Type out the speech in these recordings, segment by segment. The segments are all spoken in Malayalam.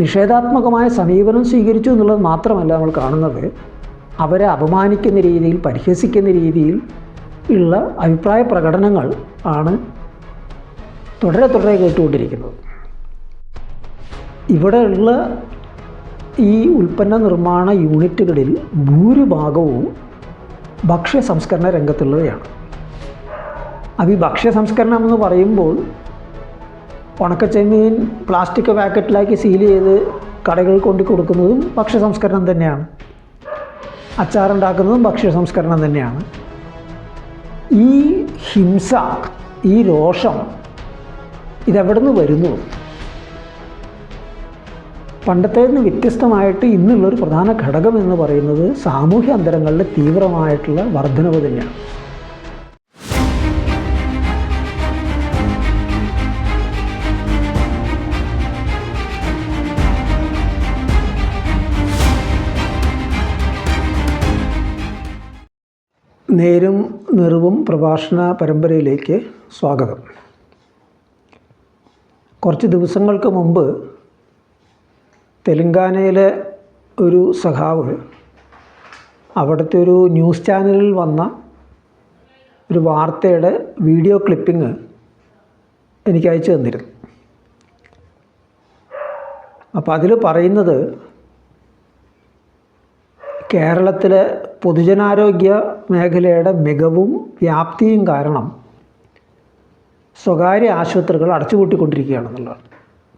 നിഷേധാത്മകമായ സമീപനം സ്വീകരിച്ചു എന്നുള്ളത് മാത്രമല്ല നമ്മൾ കാണുന്നത്, അവരെ അപമാനിക്കുന്ന രീതിയിൽ, പരിഹസിക്കുന്ന രീതിയിൽ ഉള്ള അഭിപ്രായ പ്രകടനങ്ങൾ ആണ് തുടരെ കേട്ടുകൊണ്ടിരിക്കുന്നത്. ഇവിടെയുള്ള ഈ ഉൽപ്പന്ന നിർമ്മാണ യൂണിറ്റുകളിൽ ഭൂരിഭാഗവും ഭക്ഷ്യ സംസ്കരണ രംഗത്തുള്ളവയാണ്. അപ്പോൾ ഈ ഭക്ഷ്യ സംസ്കരണം എന്ന് പറയുമ്പോൾ ഉണക്കച്ചെമ്മീൻ പ്ലാസ്റ്റിക് പാക്കറ്റിലാക്കി സീൽ ചെയ്ത് കടകളിൽ കൊണ്ടു കൊടുക്കുന്നതും ഭക്ഷ്യ സംസ്കരണം തന്നെയാണ്. അച്ചാറുണ്ടാക്കുന്നതും ഭക്ഷ്യ സംസ്കരണം തന്നെയാണ്. ഈ ഹിംസ, ഈ രോഷം ഇതെവിടെ നിന്ന് വരുന്നു? പണ്ടത്തേതിന് വ്യത്യസ്തമായിട്ട് ഇന്നുള്ളൊരു പ്രധാന ഘടകം എന്ന് പറയുന്നത് സാമൂഹ്യ അന്തരങ്ങളുടെ തീവ്രമായിട്ടുള്ള വർധനവ് തന്നെയാണ്. നേരും നിറവും പ്രഭാഷണ പരമ്പരയിലേക്ക് സ്വാഗതം. കുറച്ച് ദിവസങ്ങൾക്ക് മുമ്പ് തെലങ്കാനയിലെ ഒരു സഖാവ് അവിടുത്തെ ഒരു ന്യൂസ് ചാനലിൽ വന്ന ഒരു വാർത്തയുടെ വീഡിയോ ക്ലിപ്പിംഗ് എനിക്ക് അയച്ചു തന്നിരുന്നു. അപ്പോൾ അതിൽ പറയുന്നത് കേരളത്തിലെ പൊതുജനാരോഗ്യ മേഖലയുടെ മികവും വ്യാപ്തിയും കാരണം സ്വകാര്യ ആശുപത്രികൾ അടച്ചുപൂട്ടിക്കൊണ്ടിരിക്കുകയാണെന്നുള്ളതാണ്.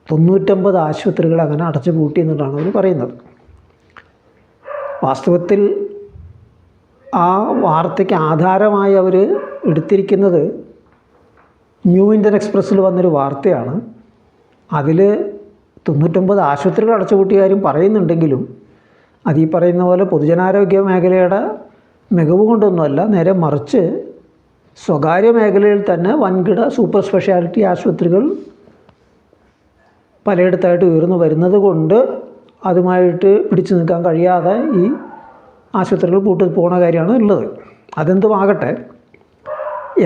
99 ആശുപത്രികൾ അങ്ങനെ അടച്ചുപൂട്ടി എന്നുള്ളതാണ് അവർ പറയുന്നത്. വാസ്തവത്തിൽ ആ വാർത്തയ്ക്ക് ആധാരമായി അവർ എടുത്തിരിക്കുന്നത് ന്യൂ ഇന്ത്യൻ എക്സ്പ്രസ്സിൽ വന്നൊരു വാർത്തയാണ്. അതിൽ 99 ആശുപത്രികൾ അടച്ചുപൂട്ടിയ കാര്യം പറയുന്നുണ്ടെങ്കിലും അത് ഈ പറയുന്ന പോലെ പൊതുജനാരോഗ്യ മേഖലയുടെ മികവ് കൊണ്ടൊന്നുമല്ല, നേരെ മറിച്ച് സ്വകാര്യ മേഖലയിൽ തന്നെ വൻകിട സൂപ്പർ സ്പെഷ്യാലിറ്റി ആശുപത്രികൾ പലയിടത്തായിട്ട് ഉയർന്നു വരുന്നത് കൊണ്ട് അതുമായിട്ട് പിടിച്ചു നിൽക്കാൻ കഴിയാതെ ഈ ആശുപത്രികൾ പൂട്ടി പോകുന്ന കാര്യമാണ് ഉള്ളത്. അതെന്തുമാകട്ടെ,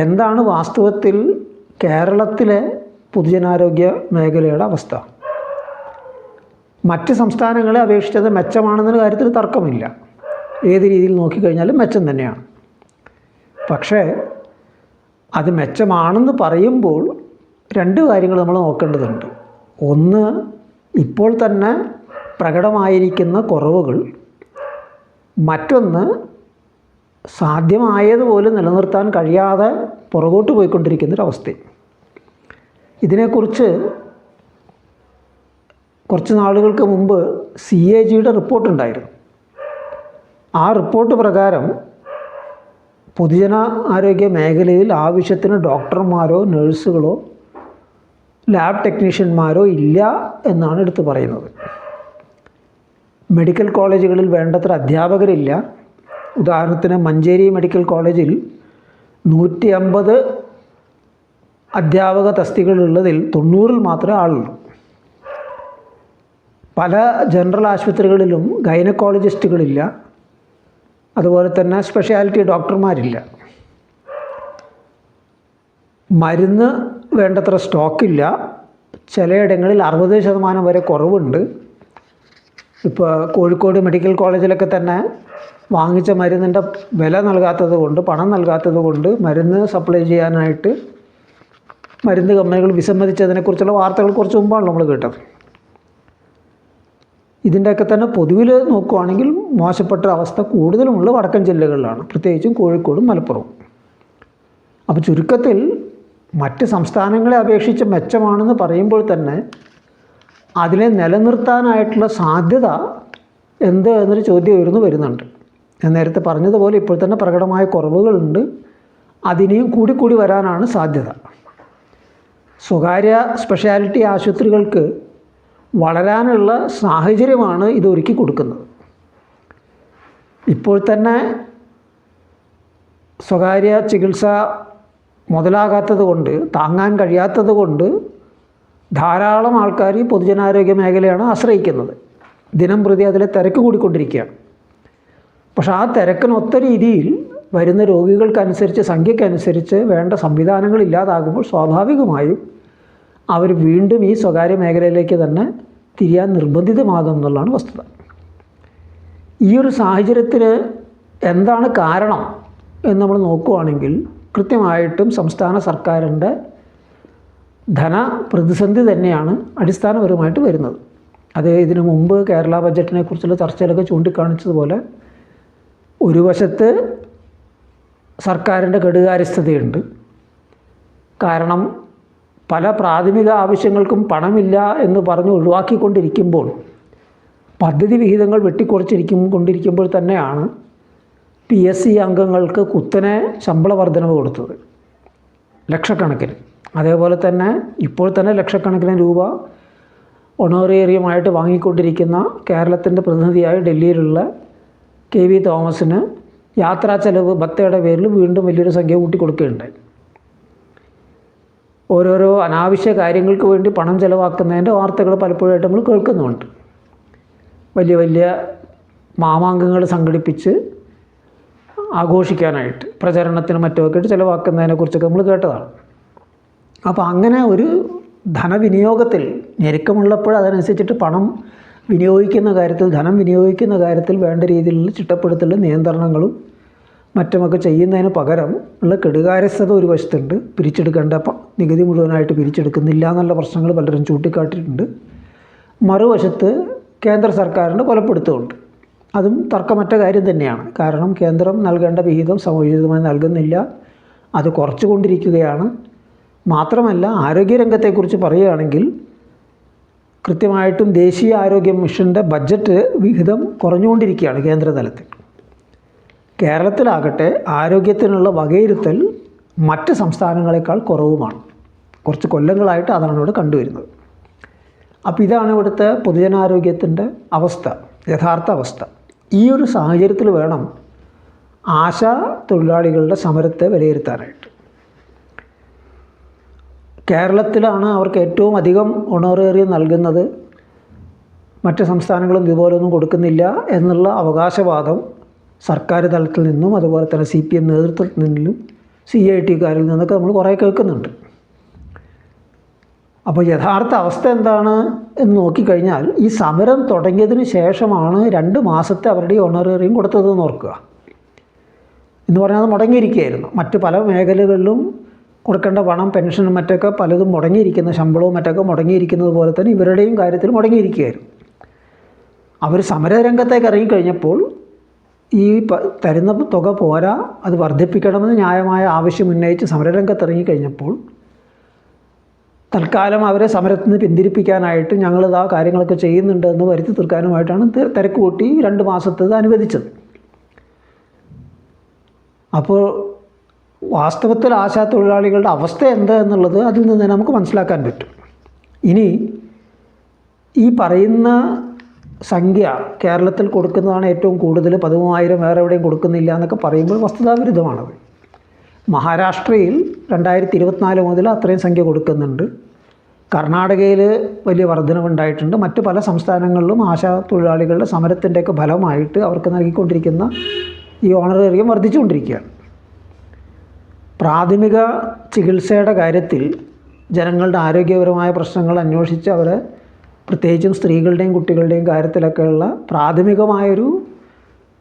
എന്താണ് വാസ്തവത്തിൽ കേരളത്തിലെ പൊതുജനാരോഗ്യ മേഖലയുടെ അവസ്ഥ? മറ്റ് സംസ്ഥാനങ്ങളെ അപേക്ഷിച്ചത് മെച്ചമാണെന്ന കാര്യത്തിൽ തർക്കമില്ല. ഏത് രീതിയിൽ നോക്കിക്കഴിഞ്ഞാലും മെച്ചം തന്നെയാണ്. പക്ഷേ അത് മെച്ചമാണെന്ന് പറയുമ്പോൾ രണ്ട് കാര്യങ്ങൾ നമ്മൾ നോക്കേണ്ടതുണ്ട്. ഒന്ന്, ഇപ്പോൾ തന്നെ പ്രകടമായിരിക്കുന്ന കുറവുകൾ. മറ്റൊന്ന്, സാധ്യമായതുപോലെ നിലനിർത്താൻ കഴിയാതെ പുറകോട്ട് പോയിക്കൊണ്ടിരിക്കുന്നൊരവസ്ഥ. ഇതിനെക്കുറിച്ച് കുറച്ച് നാളുകൾക്ക് മുമ്പ് CAGയുടെ റിപ്പോർട്ടുണ്ടായിരുന്നു. ആ റിപ്പോർട്ട് പ്രകാരം പൊതുജന ആരോഗ്യ മേഖലയിൽ ആവശ്യത്തിന് ഡോക്ടർമാരോ നഴ്സുകളോ ലാബ് ടെക്നീഷ്യന്മാരോ ഇല്ല എന്നാണ് എടുത്തു പറയുന്നത്. മെഡിക്കൽ കോളേജുകളിൽ വേണ്ടത്ര അധ്യാപകരില്ല. ഉദാഹരണത്തിന് മഞ്ചേരി മെഡിക്കൽ കോളേജിൽ 150 അധ്യാപക തസ്തികകളുള്ളതിൽ 90 മാത്രമേ ആളുള്ളൂ. പല ജനറൽ ആശുപത്രികളിലും ഗൈനക്കോളജിസ്റ്റുകളില്ല. അതുപോലെ തന്നെ സ്പെഷ്യാലിറ്റി ഡോക്ടർമാരില്ല. മരുന്ന് വേണ്ടത്ര സ്റ്റോക്കില്ല. ചിലയിടങ്ങളിൽ 60% വരെ കുറവുണ്ട്. ഇപ്പോൾ കോഴിക്കോട് മെഡിക്കൽ കോളേജിലൊക്കെ തന്നെ വാങ്ങിച്ച മരുന്നിൻ്റെ വില നൽകാത്തത് കൊണ്ട്, പണം നൽകാത്തത് കൊണ്ട് മരുന്ന് സപ്ലൈ ചെയ്യാനായിട്ട് മരുന്ന് കമ്പനികൾ വിസമ്മതിച്ചതിനെക്കുറിച്ചുള്ള വാർത്തകൾ കുറച്ച് മുമ്പാണ് നമ്മൾ കേട്ടത്. ഇതിൻ്റെയൊക്കെ തന്നെ പൊതുവിൽ നോക്കുകയാണെങ്കിൽ മോശപ്പെട്ട അവസ്ഥ കൂടുതലുമുള്ള വടക്കൻ ജില്ലകളിലാണ്, പ്രത്യേകിച്ചും കോഴിക്കോടും മലപ്പുറവും. അപ്പോൾ ചുരുക്കത്തിൽ മറ്റ് സംസ്ഥാനങ്ങളെ അപേക്ഷിച്ച് മെച്ചമാണെന്ന് പറയുമ്പോൾ തന്നെ അതിനെ നിലനിർത്താനായിട്ടുള്ള സാധ്യത എന്ത് എന്നൊരു ചോദ്യം ഉയർന്നു വരുന്നുണ്ട്. ഞാൻ നേരത്തെ പറഞ്ഞതുപോലെ ഇപ്പോൾ തന്നെ പ്രകടമായ കുറവുകളുണ്ട്. അതിനെയും കൂടിക്കൂടി വരാനാണ് സാധ്യത. സ്വകാര്യ സ്പെഷ്യാലിറ്റി ആശുപത്രികൾക്ക് വളരാനുള്ള സാഹചര്യമാണ് ഇത് ഒരുക്കി കൊടുക്കുന്നത്. ഇപ്പോൾ തന്നെ സ്വകാര്യ ചികിത്സ മുതലാകാത്തത് കൊണ്ട്, താങ്ങാൻ കഴിയാത്തത് കൊണ്ട് ധാരാളം ആൾക്കാർ ഈ പൊതുജനാരോഗ്യ മേഖലയാണ് ആശ്രയിക്കുന്നത്. ദിനം പ്രതി അതിലെ തിരക്ക് കൂടിക്കൊണ്ടിരിക്കുകയാണ്. പക്ഷേ ആ തിരക്കിനൊത്ത രീതിയിൽ വരുന്ന രോഗികൾക്കനുസരിച്ച്, സംഖ്യക്കനുസരിച്ച് വേണ്ട സംവിധാനങ്ങൾ ഇല്ലാതാകുമ്പോൾ സ്വാഭാവികമായും അവർ വീണ്ടും ഈ സ്വകാര്യ മേഖലയിലേക്ക് തന്നെ തിരിയാൻ നിർബന്ധിതമാകും എന്നുള്ളതാണ് വസ്തുത. ഈ ഒരു സാഹചര്യത്തിൽ എന്താണ് കാരണം എന്ന് നമ്മൾ നോക്കുകയാണെങ്കിൽ കൃത്യമായിട്ടും സംസ്ഥാന സർക്കാരിൻ്റെ ധനപ്രതിസന്ധി തന്നെയാണ് അടിസ്ഥാനപരമായിട്ട് വരുന്നത്. അത് ഇതിനു മുമ്പ് കേരള ബഡ്ജറ്റിനെ കുറിച്ചുള്ള ചർച്ചയിലൊക്കെ ചൂണ്ടിക്കാണിച്ചതുപോലെ ഒരു വശത്ത് സർക്കാരിൻ്റെ കെടുകാര്യസ്ഥതയുണ്ട്. കാരണം പല പ്രാഥമിക ആവശ്യങ്ങൾക്കും പണമില്ല എന്ന് പറഞ്ഞ് ഒഴിവാക്കിക്കൊണ്ടിരിക്കുമ്പോൾ, പദ്ധതി വിഹിതങ്ങൾ കൊണ്ടിരിക്കുമ്പോൾ തന്നെയാണ് PSC അംഗങ്ങൾക്ക് കുത്തനെ ശമ്പള വർധനവ് കൊടുത്തത്, ലക്ഷക്കണക്കിന്. അതേപോലെ തന്നെ ഇപ്പോൾ തന്നെ ലക്ഷക്കണക്കിന് രൂപ ഒണോറേറിയമായിട്ട് വാങ്ങിക്കൊണ്ടിരിക്കുന്ന കേരളത്തിൻ്റെ പ്രതിനിധിയായ ഡൽഹിയിലുള്ള KV തോമസിന് യാത്രാ ചെലവ് ഭത്തയുടെ പേരിൽ വീണ്ടും വലിയൊരു സംഖ്യ കൂട്ടിക്കൊടുക്കുകയുണ്ടായി. ഓരോരോ അനാവശ്യ കാര്യങ്ങൾക്ക് വേണ്ടി പണം ചെലവാക്കുന്നതിൻ്റെ വാർത്തകൾ പലപ്പോഴായിട്ട് നമ്മൾ കേൾക്കുന്നുണ്ട്. വലിയ വലിയ മാമാങ്കങ്ങൾ സംഘടിപ്പിച്ച് ആഘോഷിക്കാനായിട്ട് പ്രചരണത്തിന് മറ്റുമൊക്കെ ആയിട്ട് ചിലവാക്കുന്നതിനെക്കുറിച്ചൊക്കെ നമ്മൾ കേട്ടതാണ്. അപ്പോൾ അങ്ങനെ ഒരു ധനവിനിയോഗത്തിൽ ഞെരുക്കമുള്ളപ്പോൾ അതനുസരിച്ചിട്ട് പണം വിനിയോഗിക്കുന്ന കാര്യത്തിൽ, ധനം വിനിയോഗിക്കുന്ന കാര്യത്തിൽ വേണ്ട രീതിയിലുള്ള ചിട്ടപ്പെടുത്തലും നിയന്ത്രണങ്ങളും മറ്റുമൊക്കെ ചെയ്യുന്നതിന് പകരം ഉള്ള കെടുകാര്യസ്ഥത ഒരു വശത്തുണ്ട്. പിരിച്ചെടുക്കേണ്ട നികുതി മുഴുവനായിട്ട് പിരിച്ചെടുക്കുന്നില്ല എന്നുള്ള പ്രശ്നങ്ങൾ പലരും ചൂണ്ടിക്കാട്ടിയിട്ടുണ്ട്. മറുവശത്ത് കേന്ദ്ര സർക്കാരിൻ്റെ കൊലപ്പെടുത്തുന്നുണ്ട്. അതും തർക്കമറ്റ കാര്യം തന്നെയാണ്. കാരണം കേന്ദ്രം നൽകേണ്ട വിഹിതം സമയോചിതമായി നൽകുന്നില്ല, അത് കുറച്ചുകൊണ്ടിരിക്കുകയാണ്. മാത്രമല്ല ആരോഗ്യരംഗത്തെക്കുറിച്ച് പറയുകയാണെങ്കിൽ കൃത്യമായിട്ടും ദേശീയ ആരോഗ്യ മിഷൻ്റെ ബഡ്ജറ്റ് വിഹിതം കുറഞ്ഞുകൊണ്ടിരിക്കുകയാണ് കേന്ദ്രതലത്തിൽ. കേരളത്തിലാകട്ടെ ആരോഗ്യത്തിനുള്ള വകയിരുത്തൽ മറ്റ് സംസ്ഥാനങ്ങളെക്കാൾ കുറവുമാണ്. കുറച്ച് കൊല്ലങ്ങളായിട്ട് അതാണ് ഇവിടെ കണ്ടുവരുന്നത്. അപ്പോൾ ഇതാണ് ഇവിടുത്തെ പൊതുജനാരോഗ്യത്തിൻ്റെ അവസ്ഥ, യഥാർത്ഥ അവസ്ഥ. ഈ ഒരു സാഹചര്യത്തിൽ വേണം ആശാ തൊഴിലാളികളുടെ സമരത്തെ വിലയിരുത്താനായിട്ട്. കേരളത്തിലാണ് അവർക്ക് ഏറ്റവും അധികം ഒണോറേറിയം നൽകുന്നത്, മറ്റ് സംസ്ഥാനങ്ങളും ഇതുപോലൊന്നും കൊടുക്കുന്നില്ല എന്നുള്ള അവകാശവാദം സർക്കാർ തലത്തിൽ നിന്നും അതുപോലെ തന്നെ CPM നേതൃത്വത്തിൽ നിന്നും CIT-കാരിൽ നിന്നൊക്കെ നമ്മൾ കുറേ കേൾക്കുന്നുണ്ട്. അപ്പോൾ യഥാർത്ഥ അവസ്ഥ എന്താണ് എന്ന് നോക്കിക്കഴിഞ്ഞാൽ ഈ സമരം തുടങ്ങിയതിന് ശേഷമാണ് 2 മാസത്തെ അവരുടെ ഒണറേറിയം കൊടുത്തതെന്ന് ഓർക്കുക. എന്ന് പറഞ്ഞാൽ അത് മുടങ്ങിയിരിക്കുകയായിരുന്നു. മറ്റ് പല മേഖലകളിലും കൊടുക്കേണ്ട പണം, പെൻഷനും മറ്റൊക്കെ പലതും മുടങ്ങിയിരിക്കുന്ന, ശമ്പളവും മറ്റൊക്കെ മുടങ്ങിയിരിക്കുന്നത് പോലെ തന്നെ ഇവരുടെയും കാര്യത്തിൽ മുടങ്ങിയിരിക്കുകയായിരുന്നു. അവർ സമരരംഗത്തേക്ക് ഇറങ്ങിക്കഴിഞ്ഞപ്പോൾ ഈ തരുന്ന തുക പോരാ, അത് വർദ്ധിപ്പിക്കണമെന്ന് ന്യായമായ ആവശ്യം ഉന്നയിച്ച് സമരരംഗത്ത് ഇറങ്ങിക്കഴിഞ്ഞപ്പോൾ തൽക്കാലം അവരെ സമരത്തിൽ നിന്ന് പിന്തിരിപ്പിക്കാനായിട്ട് ഞങ്ങളിതാ കാര്യങ്ങളൊക്കെ ചെയ്യുന്നുണ്ട് എന്ന് വരുത്തി തീർക്കാനുമായിട്ടാണ് തിരക്ക് കൂട്ടി 2 മാസത്തേത് അനുവദിച്ചത്. അപ്പോൾ വാസ്തവത്തിൽ ആശാ തൊഴിലാളികളുടെ അവസ്ഥ എന്താ എന്നുള്ളത് അതിൽ നിന്ന് നമുക്ക് മനസ്സിലാക്കാൻ പറ്റും. ഇനി ഈ പറയുന്ന സംഖ്യ കേരളത്തിൽ കൊടുക്കുന്നതാണ് ഏറ്റവും കൂടുതൽ, 13,000 വേറെ എവിടെയും കൊടുക്കുന്നില്ല എന്നൊക്കെ പറയുമ്പോൾ വസ്തുതാവിരുദ്ധമാണത്. മഹാരാഷ്ട്രയിൽ 2024 മുതൽ അത്രയും സംഖ്യ കൊടുക്കുന്നുണ്ട്. കർണാടകയിൽ വലിയ വർധനവുണ്ടായിട്ടുണ്ട്. മറ്റ് പല സംസ്ഥാനങ്ങളിലും ആശാ തൊഴിലാളികളുടെ സമരത്തിൻ്റെയൊക്കെ ഫലമായിട്ട് അവർക്ക് നൽകിക്കൊണ്ടിരിക്കുന്ന ഈ ഓണറേറിയം വർദ്ധിച്ചുകൊണ്ടിരിക്കുകയാണ്. പ്രാഥമിക ചികിത്സയുടെ കാര്യത്തിൽ ജനങ്ങളുടെ ആരോഗ്യപരമായ പ്രശ്നങ്ങൾ അന്വേഷിച്ച് അവരെ, പ്രത്യേകിച്ചും സ്ത്രീകളുടെയും കുട്ടികളുടെയും കാര്യത്തിലൊക്കെയുള്ള പ്രാഥമികമായൊരു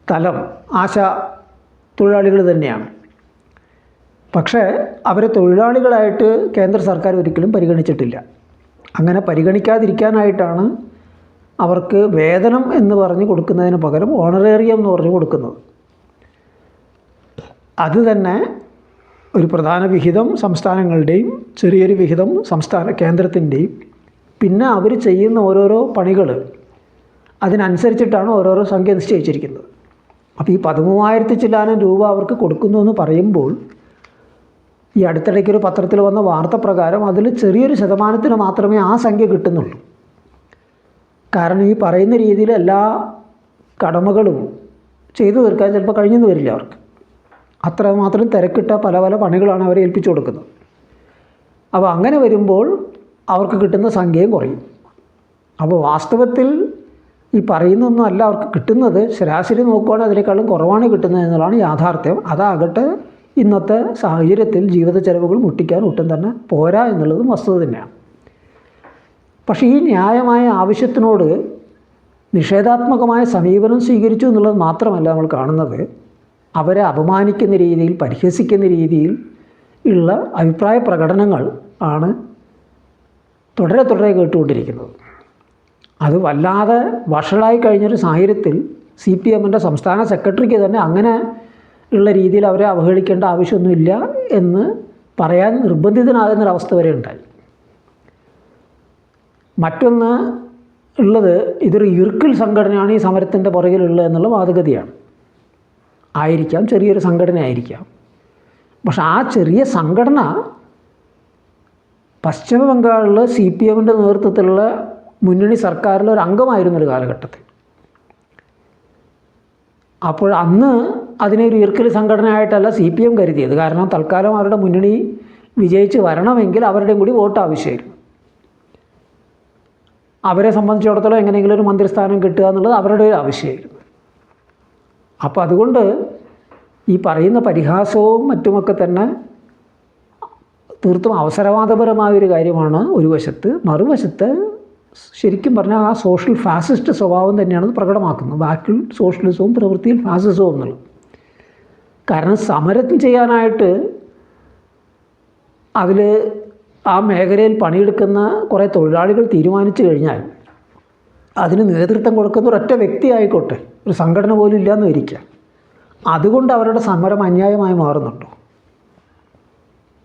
തലം ആശാ തൊഴിലാളികൾ തന്നെയാണ്. പക്ഷേ അവരെ തൊഴിലാളികളായിട്ട് കേന്ദ്ര സർക്കാർ ഒരിക്കലും പരിഗണിച്ചിട്ടില്ല. അങ്ങനെ പരിഗണിക്കാതിരിക്കാനായിട്ടാണ് അവർക്ക് വേതനം എന്ന് പറഞ്ഞ് കൊടുക്കുന്നതിന് പകരം ഓണറേറിയം എന്ന് പറഞ്ഞ് കൊടുക്കുന്നത്. അത് തന്നെ ഒരു പ്രധാന വിഹിതം സംസ്ഥാനങ്ങളുടെയും ചെറിയൊരു വിഹിതം കേന്ദ്രത്തിൻ്റെയും, പിന്നെ അവർ ചെയ്യുന്ന ഓരോരോ പണികൾ അതിനനുസരിച്ചിട്ടാണ് ഓരോരോ സംഖ്യ നിശ്ചയിച്ചിരിക്കുന്നത്. അപ്പോൾ ഈ 13,000 ചില്ലാനം രൂപ അവർക്ക് കൊടുക്കുന്നു എന്ന് പറയുമ്പോൾ ഈ അടുത്തിടയ്ക്കൊരു പത്രത്തിൽ വന്ന വാർത്ത പ്രകാരം അതിൽ ചെറിയൊരു ശതമാനത്തിന് മാത്രമേ ആ സംഖ്യ കിട്ടുന്നുള്ളൂ. കാരണം ഈ പറയുന്ന രീതിയിൽ എല്ലാ കടമകളും ചെയ്തു തീർക്കാൻ ചിലപ്പോൾ കഴിഞ്ഞെന്ന് വരില്ല അവർക്ക്. അത്രമാത്രം തിരക്കിട്ട പല പല പണികളാണ് അവരെ ഏൽപ്പിച്ചു കൊടുക്കുന്നത്. അപ്പോൾ അങ്ങനെ വരുമ്പോൾ അവർക്ക് കിട്ടുന്ന സംഖ്യയും കുറയും. അപ്പോൾ വാസ്തവത്തിൽ ഈ പറയുന്നൊന്നും അല്ല അവർക്ക് കിട്ടുന്നത്, ശരാശരി നോക്കുകയാണെങ്കിൽ അതിനേക്കാളും കുറവാണ് കിട്ടുന്നത് എന്നുള്ളതാണ് യാഥാർത്ഥ്യം. അതാകട്ടെ ഇന്നത്തെ സാഹചര്യത്തിൽ ജീവിത ചെലവുകൾ മുട്ടിക്കാൻ ഒട്ടും തന്നെ പോരാ എന്നുള്ളതും വസ്തുത തന്നെയാണ്. പക്ഷേ ഈ ന്യായമായ ആവശ്യത്തിനോട് നിഷേധാത്മകമായ സമീപനം സ്വീകരിച്ചു എന്നുള്ളത് മാത്രമല്ല നമ്മൾ കാണുന്നത്, അവരെ അപമാനിക്കുന്ന രീതിയിൽ, പരിഹസിക്കുന്ന രീതിയിൽ ഉള്ള അഭിപ്രായ പ്രകടനങ്ങൾ ആണ് തുടരെ കേട്ടുകൊണ്ടിരിക്കുന്നത്. അത് വല്ലാതെ വഷളായി കഴിഞ്ഞൊരു സാഹചര്യത്തിൽ CPMൻ്റെ സംസ്ഥാന സെക്രട്ടറിക്ക് തന്നെ അങ്ങനെ ഉള്ള രീതിയിൽ അവരെ അവഹേളിക്കേണ്ട ആവശ്യമൊന്നുമില്ല എന്ന് പറയാൻ നിർബന്ധിതനാകുന്നൊരവസ്ഥ വരെ ഉണ്ടായി. മറ്റൊന്ന് ഉള്ളത്, ഇതൊരു ഇർക്കിൾ സംഘടനയാണ് ഈ സമരത്തിൻ്റെ പുറകിലുള്ളത് എന്നുള്ള വാദഗതിയാണ്. ആയിരിക്കാം, ചെറിയൊരു സംഘടന ആയിരിക്കാം. പക്ഷെ ആ ചെറിയ സംഘടന പശ്ചിമ ബംഗാളിൽ CPMൻ്റെ നേതൃത്വത്തിലുള്ള മുന്നണി സർക്കാരിലെ ഒരു അംഗമായിരുന്നൊരു കാലഘട്ടത്തിൽ. അപ്പോൾ അന്ന് അതിനെ ഒരു ഇർക്കിൾ സംഘടനയായിട്ടല്ല CPM കരുതിയത്. കാരണം തൽക്കാലം അവരുടെ മുന്നണി വിജയിച്ച് വരണമെങ്കിൽ അവരുടെയും കൂടി വോട്ട് ആവശ്യമായിരുന്നു. അവരെ സംബന്ധിച്ചിടത്തോളം എങ്ങനെയെങ്കിലും ഒരു മന്ത്രിസ്ഥാനം കിട്ടുക എന്നുള്ളത് അവരുടെ ഒരു ആവശ്യമായിരുന്നു. അപ്പോൾ അതുകൊണ്ട് ഈ പറയുന്ന പരിഹാസവും മറ്റുമൊക്കെ തന്നെ തീർത്തും അവസരവാദപരമായൊരു കാര്യമാണ് ഒരു വശത്ത്. മറുവശത്ത് ശരിക്കും പറഞ്ഞാൽ ആ സോഷ്യൽ ഫാസിസ്റ്റ് സ്വഭാവം തന്നെയാണ് പ്രകടമാക്കുന്നത്. വാക്കിൽ സോഷ്യലിസവും പ്രവൃത്തിയിൽ ഫാസിസവും എന്നുള്ളത്. കാരണം സമരം ചെയ്യാനായിട്ട് അതിൽ ആ മേഖലയിൽ പണിയെടുക്കുന്ന കുറേ തൊഴിലാളികൾ തീരുമാനിച്ചു കഴിഞ്ഞാൽ അതിന് നേതൃത്വം കൊടുക്കുന്ന ഒരൊറ്റ വ്യക്തി ആയിക്കോട്ടെ, ഒരു സംഘടന പോലും ഇല്ലയെന്ന് വരിക്കുക, അതുകൊണ്ട് അവരുടെ സമരം അന്യായമായി മാറുന്നുണ്ടോ?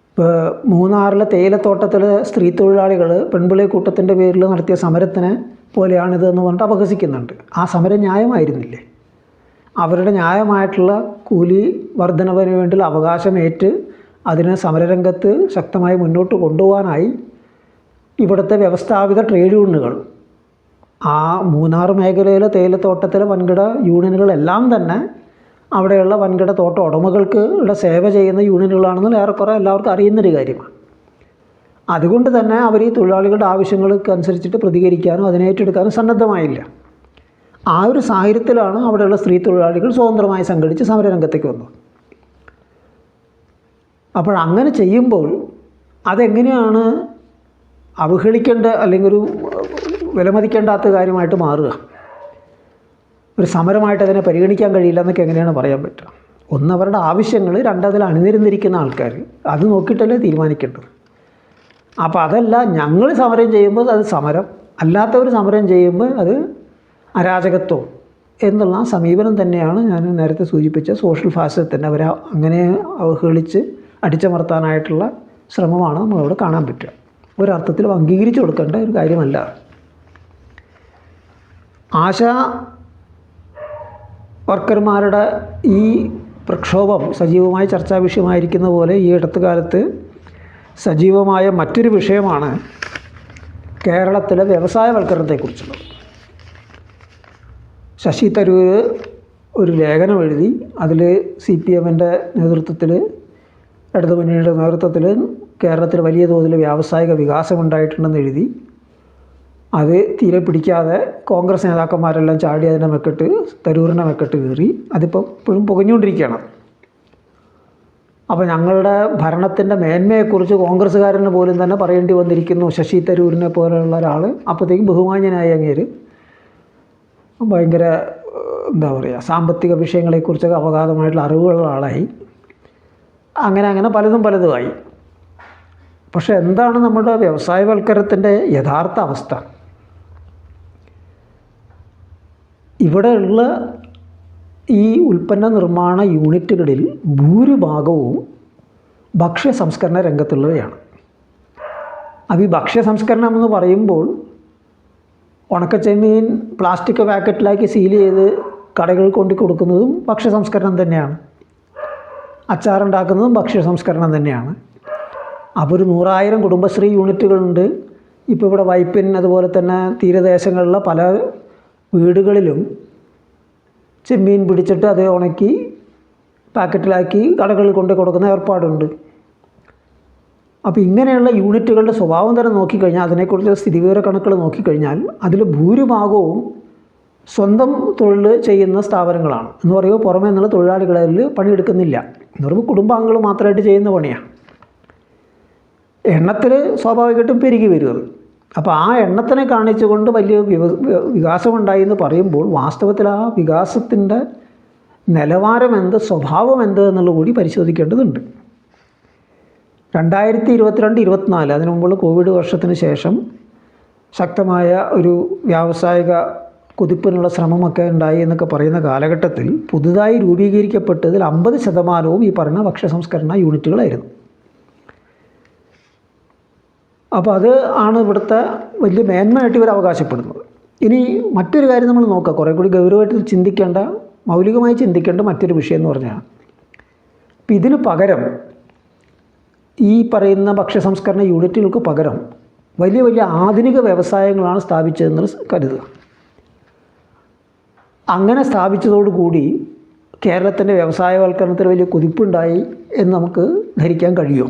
ഇപ്പോൾ മൂന്നാറിലെ തേയിലത്തോട്ടത്തിലെ സ്ത്രീ തൊഴിലാളികൾ പെൺപിള്ളേ കൂട്ടത്തിൻ്റെ പേരിൽ നടത്തിയ സമരത്തിനെ പോലെയാണിതെന്ന് പറഞ്ഞിട്ട് അപഹസിക്കുന്നുണ്ട്. ആ സമരം ന്യായമായിരുന്നില്ലേ? അവരുടെ ന്യായമായിട്ടുള്ള കൂലി വർധനവിന് വേണ്ടിയുള്ള അവകാശമേറ്റ് അതിനെ സമരരംഗത്ത് ശക്തമായി മുന്നോട്ട് കൊണ്ടുപോകാനായി ഇവിടുത്തെ വ്യവസ്ഥാപിത ട്രേഡ് യൂണിയനുകൾ, ആ മൂന്നാർ മേഖലയിലെ തേയിലത്തോട്ടത്തിലെ വൻകിട യൂണിയനുകളെല്ലാം തന്നെ അവിടെയുള്ള വൻകിട തോട്ട ഉടമകൾക്ക് ഉള്ള സേവ ചെയ്യുന്ന യൂണിയനുകളാണെന്ന് ഏറെക്കുറെ എല്ലാവർക്കും അറിയുന്നൊരു കാര്യമാണ്. അതുകൊണ്ട് തന്നെ അവർ ഈ തൊഴിലാളികളുടെ ആവശ്യങ്ങൾക്ക് അനുസരിച്ചിട്ട് പ്രതികരിക്കാനും അതിനെ ഏറ്റെടുക്കാനും സന്നദ്ധമായില്ല. ആ ഒരു സാഹചര്യത്തിലാണ് അവിടെയുള്ള സ്ത്രീ തൊഴിലാളികൾ സ്വതന്ത്രമായി സംഘടിച്ച് സമരരംഗത്തേക്ക് വന്നത്. അപ്പോൾ അങ്ങനെ ചെയ്യുമ്പോൾ അതെങ്ങനെയാണ് അവഹേളിക്കേണ്ട അല്ലെങ്കിൽ ഒരു വിലമതിക്കേണ്ടാത്ത കാര്യമായിട്ട് മാറുക? ഒരു സമരമായിട്ട് അതിനെ പരിഗണിക്കാൻ കഴിയില്ല എന്നൊക്കെ എങ്ങനെയാണ് പറയാൻ പറ്റുക? ഒന്ന്, അവരുടെ ആവശ്യങ്ങൾ; രണ്ട്, അതിൽ അണിനിരന്നിരിക്കുന്ന ആൾക്കാർ. അത് നോക്കിയിട്ടല്ലേ തീരുമാനിക്കേണ്ടത്. അപ്പോൾ അതല്ല, ഞങ്ങൾ സമരം ചെയ്യുമ്പോൾ അത് സമരം, അല്ലാത്തവർ സമരം ചെയ്യുമ്പോൾ അത് അരാജകത്വം എന്നുള്ള സമീപനം തന്നെയാണ് ഞാൻ നേരത്തെ സൂചിപ്പിച്ച സോഷ്യൽ ഫാസിസത്തിൻ്റെ അവരെ അങ്ങനെ അവഹേളിച്ച് അടിച്ചമർത്താനായിട്ടുള്ള ശ്രമമാണ് നമ്മളവിടെ കാണാൻ പറ്റുക. ഒരർത്ഥത്തിൽ അംഗീകരിച്ചു കൊടുക്കേണ്ട ഒരു കാര്യമല്ല. ആശാ വർക്കർമാരുടെ ഈ പ്രക്ഷോഭം സജീവമായി ചർച്ചാ വിഷയമായിരിക്കുന്ന പോലെ ഈ അടുത്ത കാലത്ത് സജീവമായ മറ്റൊരു വിഷയമാണ് കേരളത്തിലെ വ്യവസായവൽക്കരണത്തെക്കുറിച്ചുള്ളത്. ശശി തരൂർ ഒരു ലേഖനം എഴുതി. അതിൽ CPMൻ്റെ നേതൃത്വത്തിൽ, ഇടതുമുന്നണിയുടെ നേതൃത്വത്തിൽ കേരളത്തിൽ വലിയ തോതിൽ വ്യാവസായിക വികാസമുണ്ടായിട്ടുണ്ടെന്ന് എഴുതി. അത് തീരെ പിടിക്കാതെ കോൺഗ്രസ് നേതാക്കന്മാരെല്ലാം ചാടി അതിൻ്റെ മെക്കെട്ട്, തരൂരിൻ്റെ മെക്കെട്ട് കയറി. അതിപ്പോൾ ഇപ്പോഴും പുകഞ്ഞുകൊണ്ടിരിക്കുകയാണ്. അപ്പോൾ ഞങ്ങളുടെ ഭരണത്തിൻ്റെ മേന്മയെക്കുറിച്ച് കോൺഗ്രസ്സുകാരന് പോലും തന്നെ പറയേണ്ടി വന്നിരിക്കുന്നു ശശി തരൂരിനെ പോലെയുള്ള ഒരാൾ. അപ്പോഴത്തേക്കും ബഹുമാന്യനായ അങ്ങേര് ഭയങ്കര എന്താ പറയുക, സാമ്പത്തിക വിഷയങ്ങളെക്കുറിച്ചൊക്കെ അപഘാതമായിട്ടുള്ള അറിവുകളുള്ള ആളായി. അങ്ങനെ പലതുമായി. പക്ഷെ എന്താണ് നമ്മുടെ വ്യവസായവൽക്കരണത്തിൻ്റെ യഥാർത്ഥ അവസ്ഥ? ഇവിടെയുള്ള ഈ ഉൽപ്പന്ന നിർമ്മാണ യൂണിറ്റുകളിൽ ഭൂരിഭാഗവും ഭക്ഷ്യ സംസ്കരണ രംഗത്തുള്ളവയാണ്. അപ്പോൾ ഈ ഭക്ഷ്യ സംസ്കരണം എന്ന് പറയുമ്പോൾ ഉണക്കച്ചെമ്മീൻ പ്ലാസ്റ്റിക് പാക്കറ്റിലാക്കി സീൽ ചെയ്ത് കടകളിൽ കൊണ്ടു കൊടുക്കുന്നതും ഭക്ഷ്യ സംസ്കരണം തന്നെയാണ്. അച്ചാറുണ്ടാക്കുന്നതും ഭക്ഷ്യ സംസ്കരണം തന്നെയാണ്. അപ്പോൾ ഒരു 100,000 കുടുംബശ്രീ യൂണിറ്റുകളുണ്ട്. ഇപ്പോൾ ഇവിടെ വൈപ്പിൻ, അതുപോലെ തന്നെ തീരദേശങ്ങളിലെ പല വീടുകളിലും ചെമ്മീൻ പിടിച്ചിട്ട് അത് ഉണക്കി പാക്കറ്റിലാക്കി കടകളിൽ കൊണ്ടു കൊടുക്കുന്ന ഏർപ്പാടുണ്ട്. അപ്പോൾ ഇങ്ങനെയുള്ള യൂണിറ്റുകളുടെ സ്വഭാവം തന്നെ നോക്കിക്കഴിഞ്ഞാൽ, അതിനെക്കുറിച്ച് സ്ഥിതിവിവര കണക്കുകൾ നോക്കിക്കഴിഞ്ഞാൽ അതിൽ ഭൂരിഭാഗവും സ്വന്തം തൊഴിൽ ചെയ്യുന്ന സ്ഥാപനങ്ങളാണ്. എന്ന് പറയുമ്പോൾ പുറമേ നിന്നുള്ള തൊഴിലാളികളിൽ പണിയെടുക്കുന്നില്ല. എന്ന് പറയുമ്പോൾ കുടുംബാംഗങ്ങൾ മാത്രമായിട്ട് ചെയ്യുന്ന പണിയാണ്. എണ്ണത്തിൽ സ്വാഭാവികമായിട്ടും പെരുകി വരും. അപ്പോൾ ആ എണ്ണത്തിനെ കാണിച്ചുകൊണ്ട് വലിയ വികാസമുണ്ടായി എന്ന് പറയുമ്പോൾ വാസ്തവത്തിൽ ആ വികാസത്തിൻ്റെ നിലവാരം എന്ത്, സ്വഭാവം എന്ത് എന്നുള്ളത് കൂടി പരിശോധിക്കേണ്ടതുണ്ട്. 2022-24 അതിനു മുമ്പുള്ള കോവിഡ് വർഷത്തിന് ശേഷം ശക്തമായ ഒരു വ്യാവസായിക കുതിപ്പിനുള്ള ശ്രമമൊക്കെ ഉണ്ടായി എന്നൊക്കെ പറയുന്ന കാലഘട്ടത്തിൽ പുതുതായി രൂപീകരിക്കപ്പെട്ടതിൽ 50% ഈ പറഞ്ഞ ഭക്ഷ്യസംസ്കരണ യൂണിറ്റുകളായിരുന്നു. അപ്പോൾ അത് ആണ് ഇവിടുത്തെ വലിയ മേന്മയായിട്ട് ഇവർ അവകാശപ്പെടുന്നത്. ഇനി മറ്റൊരു കാര്യം നമ്മൾ നോക്കുക, കുറേ കൂടി ഗൗരവമായിട്ട് ചിന്തിക്കേണ്ട, മൗലികമായി ചിന്തിക്കേണ്ട മറ്റൊരു വിഷയം എന്ന് പറഞ്ഞാൽ, ഇപ്പം ഇതിന് പകരം ഈ പറയുന്ന ഭക്ഷ്യസംസ്കരണ യൂണിറ്റുകൾക്ക് പകരം വലിയ വലിയ ആധുനിക വ്യവസായങ്ങളാണ് സ്ഥാപിച്ചതെന്ന് കരുതുക. അങ്ങനെ സ്ഥാപിച്ചതോടുകൂടി കേരളത്തിൻ്റെ വ്യവസായവൽക്കരണത്തിൽ വലിയ കുതിപ്പുണ്ടായി എന്ന് നമുക്ക് ധരിക്കാൻ കഴിയുമോ?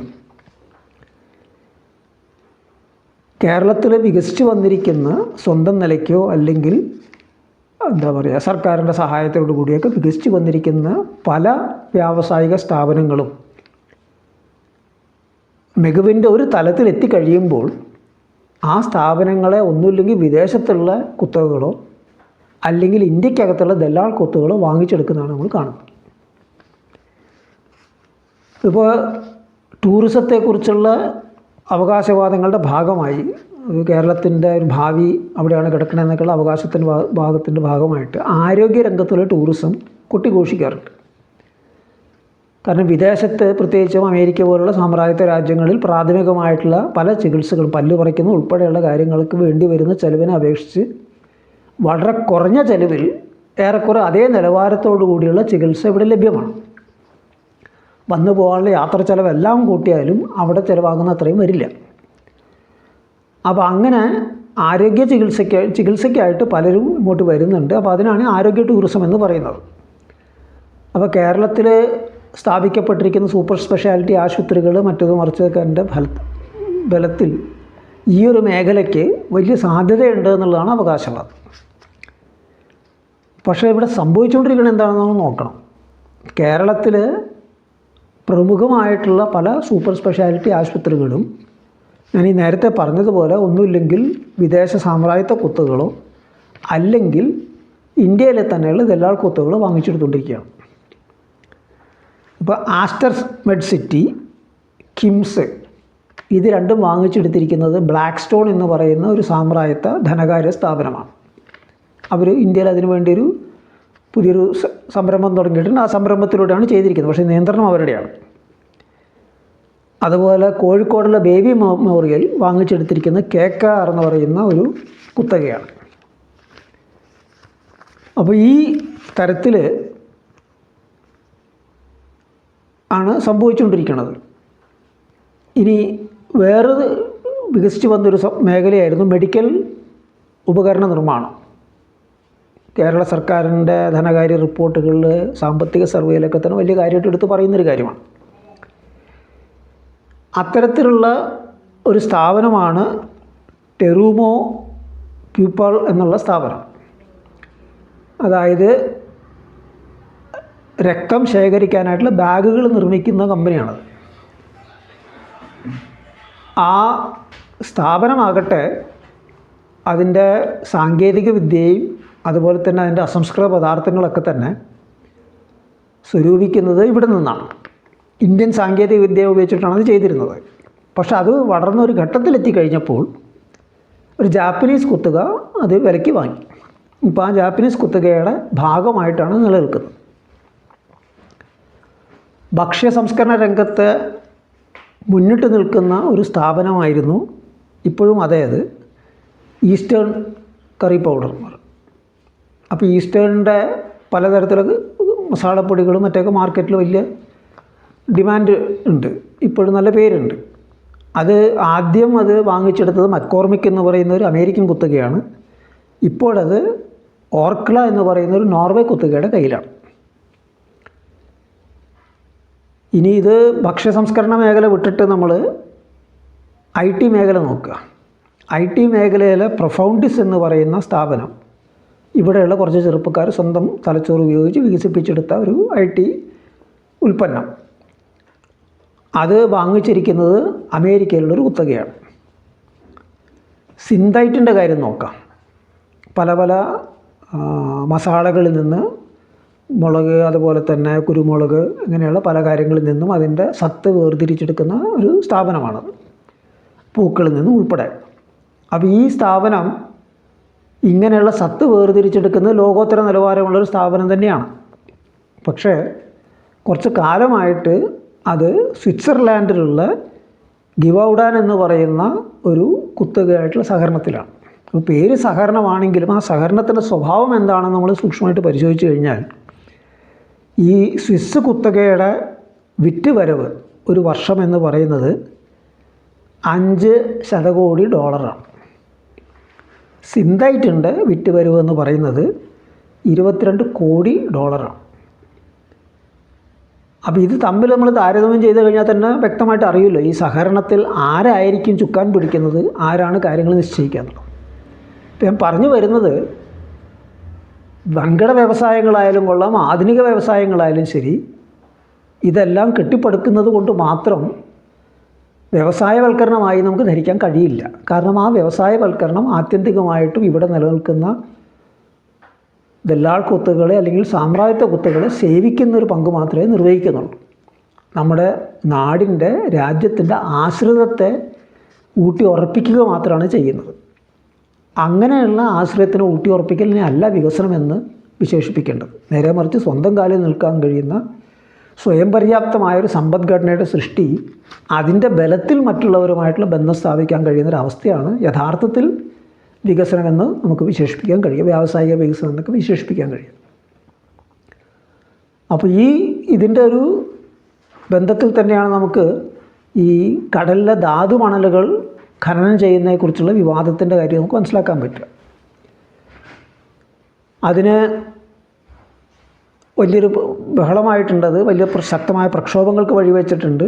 കേരളത്തിൽ വികസിച്ച് വന്നിരിക്കുന്ന സ്വന്തം നിലയ്ക്കോ അല്ലെങ്കിൽ എന്താ പറയുക സർക്കാരിൻ്റെ സഹായത്തോടു കൂടിയൊക്കെ വികസിച്ച് വന്നിരിക്കുന്ന പല വ്യാവസായിക സ്ഥാപനങ്ങളും മികവിൻ്റെ ഒരു തലത്തിൽ എത്തിക്കഴിയുമ്പോൾ ആ സ്ഥാപനങ്ങളെ ഒന്നുമില്ലെങ്കിൽ വിദേശത്തുള്ള കുത്തകകളോ അല്ലെങ്കിൽ ഇന്ത്യക്കകത്തുള്ള ദല്ലാൾ കുത്തകകളോ വാങ്ങിച്ചെടുക്കുന്നതാണ് നമ്മൾ കാണുന്നത്. ഇപ്പോൾ ടൂറിസത്തെക്കുറിച്ചുള്ള അവകാശവാദങ്ങളുടെ ഭാഗമായി കേരളത്തിൻ്റെ ഒരു ഭാവി അവിടെയാണ് കിടക്കണമെന്നൊക്കെയുള്ള അവകാശത്തിൻ്റെ ഭാഗത്തിൻ്റെ ഭാഗമായിട്ട് ആരോഗ്യരംഗത്തുള്ള ടൂറിസം കൊട്ടിഘോഷിക്കാറുണ്ട്. കാരണം വിദേശത്ത് പ്രത്യേകിച്ചും അമേരിക്ക പോലുള്ള സാമ്രാജ്യത്വ രാജ്യങ്ങളിൽ പ്രാഥമികമായിട്ടുള്ള പല ചികിത്സകളും, പല്ല് പറിക്കുന്ന ഉൾപ്പെടെയുള്ള കാര്യങ്ങൾക്ക് വേണ്ടി വരുന്ന ചെലവിനെ അപേക്ഷിച്ച് വളരെ കുറഞ്ഞ ചെലവിൽ ഏറെക്കുറെ അതേ നിലവാരത്തോടു കൂടിയുള്ള ചികിത്സ ഇവിടെ ലഭ്യമാണ്. വന്നു പോകാനുള്ള യാത്ര ചിലവെല്ലാം കൂട്ടിയാലും അവിടെ ചിലവാകുന്ന അത്രയും വരില്ല. അപ്പോൾ അങ്ങനെ ആരോഗ്യ ചികിത്സയ്ക്കായിട്ട് പലരും ഇങ്ങോട്ട് വരുന്നുണ്ട്. അപ്പോൾ അതിനാണ് ആരോഗ്യ ടൂറിസം എന്ന് പറയുന്നത്. അപ്പോൾ കേരളത്തിൽ സ്ഥാപിക്കപ്പെട്ടിരിക്കുന്ന സൂപ്പർ സ്പെഷ്യാലിറ്റി ആശുപത്രികൾ മറ്റത് മറിച്ചതിൻ്റെ ബലത്തിൽ ഈ ഒരു മേഖലയ്ക്ക് വലിയ സാധ്യതയുണ്ട് എന്നുള്ളതാണ് അവകാശവാദം. പക്ഷേ ഇവിടെ സംഭവിച്ചുകൊണ്ടിരിക്കുന്നത് എന്താണെന്ന് നോക്കണം. കേരളത്തിൽ പ്രമുഖമായിട്ടുള്ള പല സൂപ്പർ സ്പെഷ്യാലിറ്റി ആശുപത്രികളും ഞാൻ ഈ നേരത്തെ പറഞ്ഞതുപോലെ ഒന്നുമില്ലെങ്കിൽ വിദേശ സാമ്രാജ്യത്വ കുത്തകളോ അല്ലെങ്കിൽ ഇന്ത്യയിലെ തന്നെയുള്ള ദല്ലാൾ കുത്തകളോ വാങ്ങിച്ചെടുത്തുകൊണ്ടിരിക്കുകയാണ്. ഇപ്പോൾ ആസ്റ്റർ മെഡ്സിറ്റി, കിംസ് ഇത് രണ്ടും വാങ്ങിച്ചെടുത്തിരിക്കുന്നത് ബ്ലാക്ക് സ്റ്റോൺ എന്ന് പറയുന്ന ഒരു സാമ്രാജ്യത്വ ധനകാര്യ സ്ഥാപനമാണ്. അവർ ഇന്ത്യയിൽ അതിനു വേണ്ടി ഒരു പുതിയൊരു സംരംഭം തുടങ്ങിയിട്ടുണ്ട്. ആ സംരംഭത്തിലൂടെയാണ് ചെയ്തിരിക്കുന്നത്. പക്ഷേ നിയന്ത്രണം അവരുടെയാണ്. അതുപോലെ കോഴിക്കോടുള്ള ബേബി മെമ്മോറിയൽ വാങ്ങിച്ചെടുത്തിരിക്കുന്ന KKR എന്ന് പറയുന്ന ഒരു കുത്തകയാണ്. അപ്പോൾ ഈ തരത്തിൽ ആണ് സംഭവിച്ചുകൊണ്ടിരിക്കുന്നത്. ഇനി വേറൊരു വികസിച്ച് വന്നൊരു മേഖലയായിരുന്നു മെഡിക്കൽ ഉപകരണ നിർമ്മാണം. കേരള സർക്കാരിൻ്റെ ധനകാര്യ റിപ്പോർട്ടുകളിൽ സാമ്പത്തിക സർവേയിലൊക്കെ തന്നെ വലിയ കാര്യമായിട്ട് എടുത്ത് പറയുന്നൊരു കാര്യമാണ്. അത്തരത്തിലുള്ള ഒരു സ്ഥാപനമാണ് ടെറൂമോ പ്യൂപ്പൾ എന്നുള്ള സ്ഥാപനം. അതായത് രക്തം ശേഖരിക്കാനായിട്ടുള്ള ബാഗുകൾ നിർമ്മിക്കുന്ന കമ്പനിയാണത്. ആ സ്ഥാപനമാകട്ടെ അതിൻ്റെ സാങ്കേതിക വിദ്യയും അതുപോലെ തന്നെ അതിൻ്റെ അസംസ്കൃത പദാർത്ഥങ്ങളൊക്കെ തന്നെ സ്വരൂപിക്കുന്നത് ഇവിടെ നിന്നാണ്. ഇന്ത്യൻ സാങ്കേതിക വിദ്യ ഉപയോഗിച്ചിട്ടാണ് അത് ചെയ്തിരുന്നത്. പക്ഷെ അത് വളർന്നൊരു ഘട്ടത്തിലെത്തി കഴിഞ്ഞപ്പോൾ ഒരു ജാപ്പനീസ് കുത്തക അത് വിലയ്ക്ക് വാങ്ങി. ഇപ്പോൾ ആ ജാപ്പനീസ് കുത്തകയുടെ ഭാഗമായിട്ടാണ് നിലനിൽക്കുന്നത്. ഭക്ഷ്യ സംസ്കരണ രംഗത്ത് മുന്നിട്ട് നിൽക്കുന്ന ഒരു സ്ഥാപനമായിരുന്നു ഇപ്പോഴും അതേത് ഈസ്റ്റേൺ കറി പൗഡർ. അപ്പോൾ ഈസ്റ്റേണിൻ്റെ പലതരത്തിലുള്ള മസാലപ്പൊടികളും മറ്റൊക്കെ മാർക്കറ്റിൽ വലിയ ഡിമാൻഡ് ഉണ്ട്, ഇപ്പോഴും നല്ല പേരുണ്ട്. അത് ആദ്യം അത് വാങ്ങിച്ചെടുത്തത് മക്കോർമിക് എന്ന് പറയുന്ന ഒരു അമേരിക്കൻ കുത്തകയാണ്. ഇപ്പോഴത് ഓർക്ല എന്ന് പറയുന്ന ഒരു നോർവേ കുത്തകയുടെ കയ്യിലാണ്. ഇനി ഇത് ഭക്ഷ്യ സംസ്കരണ മേഖല വിട്ടിട്ട് നമ്മൾ IT മേഖല നോക്കുക. IT മേഖലയിലെ പ്രൊഫൗണ്ടിസ് എന്ന് പറയുന്ന സ്ഥാപനം ഇവിടെയുള്ള കുറച്ച് ചെറുപ്പക്കാർ സ്വന്തം തലച്ചോറ് ഉപയോഗിച്ച് വികസിപ്പിച്ചെടുത്ത ഒരു IT ഉൽപ്പന്നം. അത് വാങ്ങിച്ചിരിക്കുന്നത് അമേരിക്കയിലുള്ളൊരു കുത്തകയാണ്. സിന്തൈറ്റിൻ്റെ കാര്യം നോക്കാം. പല പല മസാലകളിൽ നിന്ന് മുളക്, അതുപോലെ തന്നെ കുരുമുളക്, ഇങ്ങനെയുള്ള പല കാര്യങ്ങളിൽ നിന്നും അതിൻ്റെ സത്ത് വേർതിരിച്ചെടുക്കുന്ന ഒരു സ്ഥാപനമാണത്, പൂക്കളിൽ നിന്നും ഉൾപ്പെടെ. അപ്പോൾ ഈ സ്ഥാപനം ഇങ്ങനെയുള്ള സത്ത് വേർതിരിച്ചെടുക്കുന്നത് ലോകോത്തര നിലവാരമുള്ളൊരു സ്ഥാപനം തന്നെയാണ്. പക്ഷേ കുറച്ച് കാലമായിട്ട് അത് സ്വിറ്റ്സർലാൻഡിലുള്ള ഗിവൗഡാൻ എന്ന് പറയുന്ന ഒരു കുത്തകയായിട്ടുള്ള സഹകരണത്തിലാണ്. അപ്പോൾ പേര് സഹകരണമാണെങ്കിലും ആ സഹകരണത്തിൻ്റെ സ്വഭാവം എന്താണെന്ന് നമ്മൾ സൂക്ഷ്മമായിട്ട് പരിശോധിച്ച് കഴിഞ്ഞാൽ, ഈ സ്വിസ് കുത്തകയുടെ വിറ്റുവരവ് ഒരു വർഷം എന്ന് പറയുന്നത് $5 ശതകോടി. സിന്തൈറ്റിൻ്റെ വിറ്റുവരവ് എന്ന് പറയുന്നത് $22 കോടി. അപ്പോൾ ഇത് തമ്മിൽ നമ്മൾ താരതമ്യം ചെയ്ത് കഴിഞ്ഞാൽ തന്നെ വ്യക്തമായിട്ട് അറിയുമല്ലോ ഈ സഹകരണത്തിൽ ആരായിരിക്കും ചുക്കാൻ പിടിക്കുന്നത്, ആരാണ് കാര്യങ്ങൾ നിശ്ചയിക്കുക എന്നുള്ളത്. ഇപ്പം ഞാൻ പറഞ്ഞു വരുന്നത്, വൻകിട വ്യവസായങ്ങളായാലും കൊള്ളാം, ആധുനിക വ്യവസായങ്ങളായാലും ശരി, ഇതെല്ലാം കെട്ടിപ്പടുക്കുന്നത് കൊണ്ട് മാത്രം വ്യവസായവൽക്കരണമായി നമുക്ക് ധരിക്കാൻ കഴിയില്ല. കാരണം ആ വ്യവസായവൽക്കരണം ആത്യന്തികമായിട്ടും ഇവിടെ നിലനിൽക്കുന്ന ദല്ലാൾ കുത്തകളെ അല്ലെങ്കിൽ സാമ്രാജ്യത്വ കുത്തകളെ സേവിക്കുന്നൊരു പങ്ക് മാത്രമേ നിർവഹിക്കുന്നുള്ളൂ. നമ്മുടെ നാടിൻ്റെ, രാജ്യത്തിൻ്റെ ആശ്രിതത്തെ ഊട്ടി ഉറപ്പിക്കുക മാത്രമാണ് ചെയ്യുന്നത്. അങ്ങനെയുള്ള ആശ്രയത്തിന് ഊട്ടി ഉറപ്പിക്കലിനെ അല്ല വികസനമെന്ന് വിശേഷിപ്പിക്കേണ്ടത്. നേരെ മറിച്ച് സ്വന്തം കാലിൽ നിൽക്കാൻ കഴിയുന്ന സ്വയം പര്യാപ്തമായൊരു സമ്പദ്ഘടനയുടെ സൃഷ്ടി, അതിൻ്റെ ബലത്തിൽ മറ്റുള്ളവരുമായിട്ടുള്ള ബന്ധം സ്ഥാപിക്കാൻ കഴിയുന്നൊരവസ്ഥയാണ് യഥാർത്ഥത്തിൽ വികസനമെന്ന് നമുക്ക് വിശേഷിപ്പിക്കാൻ കഴിയും, വ്യാവസായിക വികസനം എന്നൊക്കെ വിശേഷിപ്പിക്കാൻ കഴിയും. അപ്പോൾ ഇതിൻ്റെ ഒരു ബന്ധത്തിൽ തന്നെയാണ് നമുക്ക് ഈ കടലിലെ ധാതുമണലുകൾ ഖനനം ചെയ്യുന്നതിനെക്കുറിച്ചുള്ള വിവാദത്തിൻ്റെ കാര്യം നമുക്ക് മനസ്സിലാക്കാൻ പറ്റുക. അതിന് വലിയൊരു ബഹളമായിട്ടുണ്ടത്, വലിയ ശക്തമായ പ്രക്ഷോഭങ്ങൾക്ക് വഴിവെച്ചിട്ടുണ്ട്.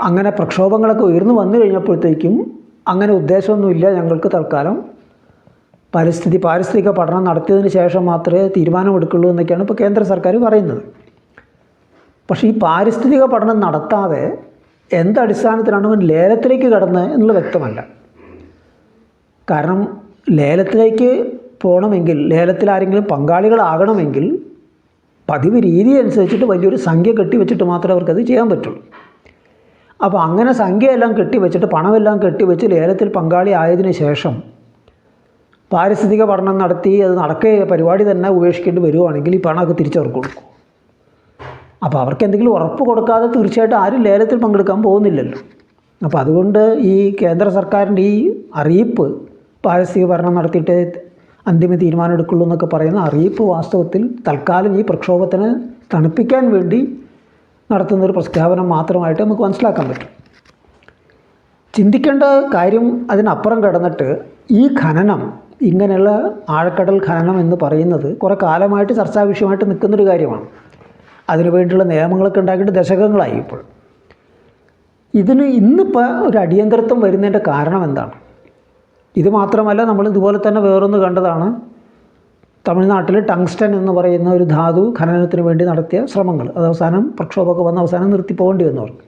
അങ്ങനെ പ്രക്ഷോഭങ്ങളൊക്കെ ഉയർന്നു വന്നു കഴിഞ്ഞപ്പോഴത്തേക്കും അങ്ങനെ ഉദ്ദേശമൊന്നുമില്ല, ഞങ്ങൾക്ക് തൽക്കാലം പാരിസ്ഥിതിക പഠനം നടത്തിയതിന് ശേഷം മാത്രമേ തീരുമാനമെടുക്കുള്ളൂ എന്നൊക്കെയാണ് ഇപ്പോൾ കേന്ദ്ര സർക്കാർ പറയുന്നത്. പക്ഷേ ഈ പാരിസ്ഥിതിക പഠനം നടത്താതെ എന്തടിസ്ഥാനത്തിലാണ് അവൻ ലേലത്തിലേക്ക് കടന്നത് എന്നുള്ളത് വ്യക്തമല്ല. കാരണം ലേലത്തിലേക്ക് പോകണമെങ്കിൽ, ലേലത്തിൽ ആരെങ്കിലും പങ്കാളികളാകണമെങ്കിൽ പതിവ് രീതി അനുസരിച്ചിട്ട് വലിയൊരു സംഖ്യ കെട്ടിവെച്ചിട്ട് മാത്രമേ അവർക്കത് ചെയ്യാൻ പറ്റുള്ളൂ. അപ്പോൾ അങ്ങനെ സംഖ്യയെല്ലാം കെട്ടിവെച്ചിട്ട്, പണമെല്ലാം കെട്ടിവെച്ച് ലേലത്തിൽ പങ്കാളി ആയതിനു ശേഷം പാരിസ്ഥിതിക പഠനം നടത്തി അത് പരിപാടി തന്നെ ഉപേക്ഷിക്കേണ്ടി വരുവാണെങ്കിൽ ഈ പണമൊക്കെ തിരിച്ചവർക്ക് കൊടുക്കും. അപ്പോൾ അവർക്ക് എന്തെങ്കിലും ഉറപ്പ് കൊടുക്കാതെ തീർച്ചയായിട്ടും ആരും ലേലത്തിൽ പങ്കെടുക്കാൻ പോകുന്നില്ലല്ലോ. അപ്പോൾ അതുകൊണ്ട് ഈ കേന്ദ്ര സർക്കാരിൻ്റെ ഈ അറിയിപ്പ്, പാരിസ്ഥിതിക പഠനം നടത്തിയിട്ട് അന്തിമ തീരുമാനം എടുക്കുള്ളൂ എന്നൊക്കെ പറയുന്ന അറിയിപ്പ് വാസ്തവത്തിൽ തൽക്കാലം ഈ പ്രക്ഷോഭത്തിന് തണുപ്പിക്കാൻ വേണ്ടി നടത്തുന്നൊരു പ്രഖ്യാപനം മാത്രമായിട്ട് നമുക്ക് മനസ്സിലാക്കാൻ പറ്റും. ചിന്തിക്കേണ്ട കാര്യം അതിനപ്പുറം കടന്നിട്ട് ഈ ഖനനം, ഇങ്ങനെയുള്ള ആഴക്കടൽ ഖനനം എന്ന് പറയുന്നത് കുറേ കാലമായിട്ട് ചർച്ചാ വിഷയമായിട്ട് നിൽക്കുന്നൊരു കാര്യമാണ്. അതിനുവേണ്ടിയുള്ള നിയമങ്ങളൊക്കെ ഉണ്ടാക്കിയിട്ട് ദശകങ്ങളായി. ഇപ്പോൾ ഇന്നിപ്പോൾ ഒരു അടിയന്തരത്വം വരുന്നതിൻ്റെ കാരണം എന്താണ്? ഇത് മാത്രമല്ല, നമ്മൾ ഇതുപോലെ തന്നെ വേറൊന്ന് കണ്ടതാണ്. തമിഴ്നാട്ടിൽ ടങ്സ്റ്റൻ എന്ന് പറയുന്ന ഒരു ധാതു ഖനനത്തിന് വേണ്ടി നടത്തിയ ശ്രമങ്ങൾ, അത് അവസാനം പ്രക്ഷോഭമൊക്കെ വന്ന് അവസാനം നിർത്തിപ്പോകേണ്ടി വന്നവർക്ക്.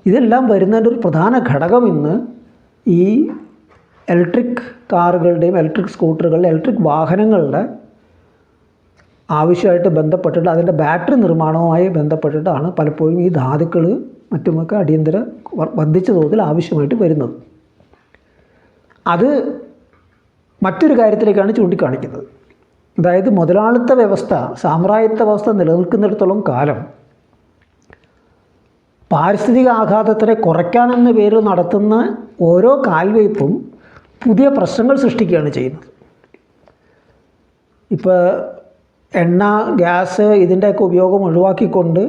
ഇതെല്ലാം വരുന്നതിൻ്റെ ഒരു പ്രധാന ഘടകം ഇന്ന് ഈ ഇലക്ട്രിക് കാറുകളുടെയും ഇലക്ട്രിക് സ്കൂട്ടറുകളുടെ, ഇലക്ട്രിക് വാഹനങ്ങളുടെ ആവശ്യമായിട്ട് ബന്ധപ്പെട്ടിട്ട്, അതിൻ്റെ ബാറ്ററി നിർമ്മാണവുമായി ബന്ധപ്പെട്ടിട്ടാണ് പലപ്പോഴും ഈ ധാതുക്കൾ മറ്റുമൊക്കെ അടിയന്തര വർദ്ധിച്ച തോതിൽ ആവശ്യമായിട്ട് വരുന്നത്. അത് മറ്റൊരു കാര്യത്തിലേക്കാണ് ചൂണ്ടിക്കാണിക്കുന്നത്. അതായത് മുതലാളിത്ത വ്യവസ്ഥ, സാമ്രാജ്യത്വ വ്യവസ്ഥ നിലനിൽക്കുന്നിടത്തോളം കാലം പാരിസ്ഥിതിക ആഘാതത്തിനെ കുറയ്ക്കാനെന്ന പേരിൽ നടത്തുന്ന ഓരോ കാൽവയ്പും പുതിയ പ്രശ്നങ്ങൾ സൃഷ്ടിക്കുകയാണ് ചെയ്യുന്നത്. ഇപ്പോൾ എണ്ണ, ഗ്യാസ് ഇതിൻ്റെയൊക്കെ ഉപയോഗം ഒഴിവാക്കിക്കൊണ്ട്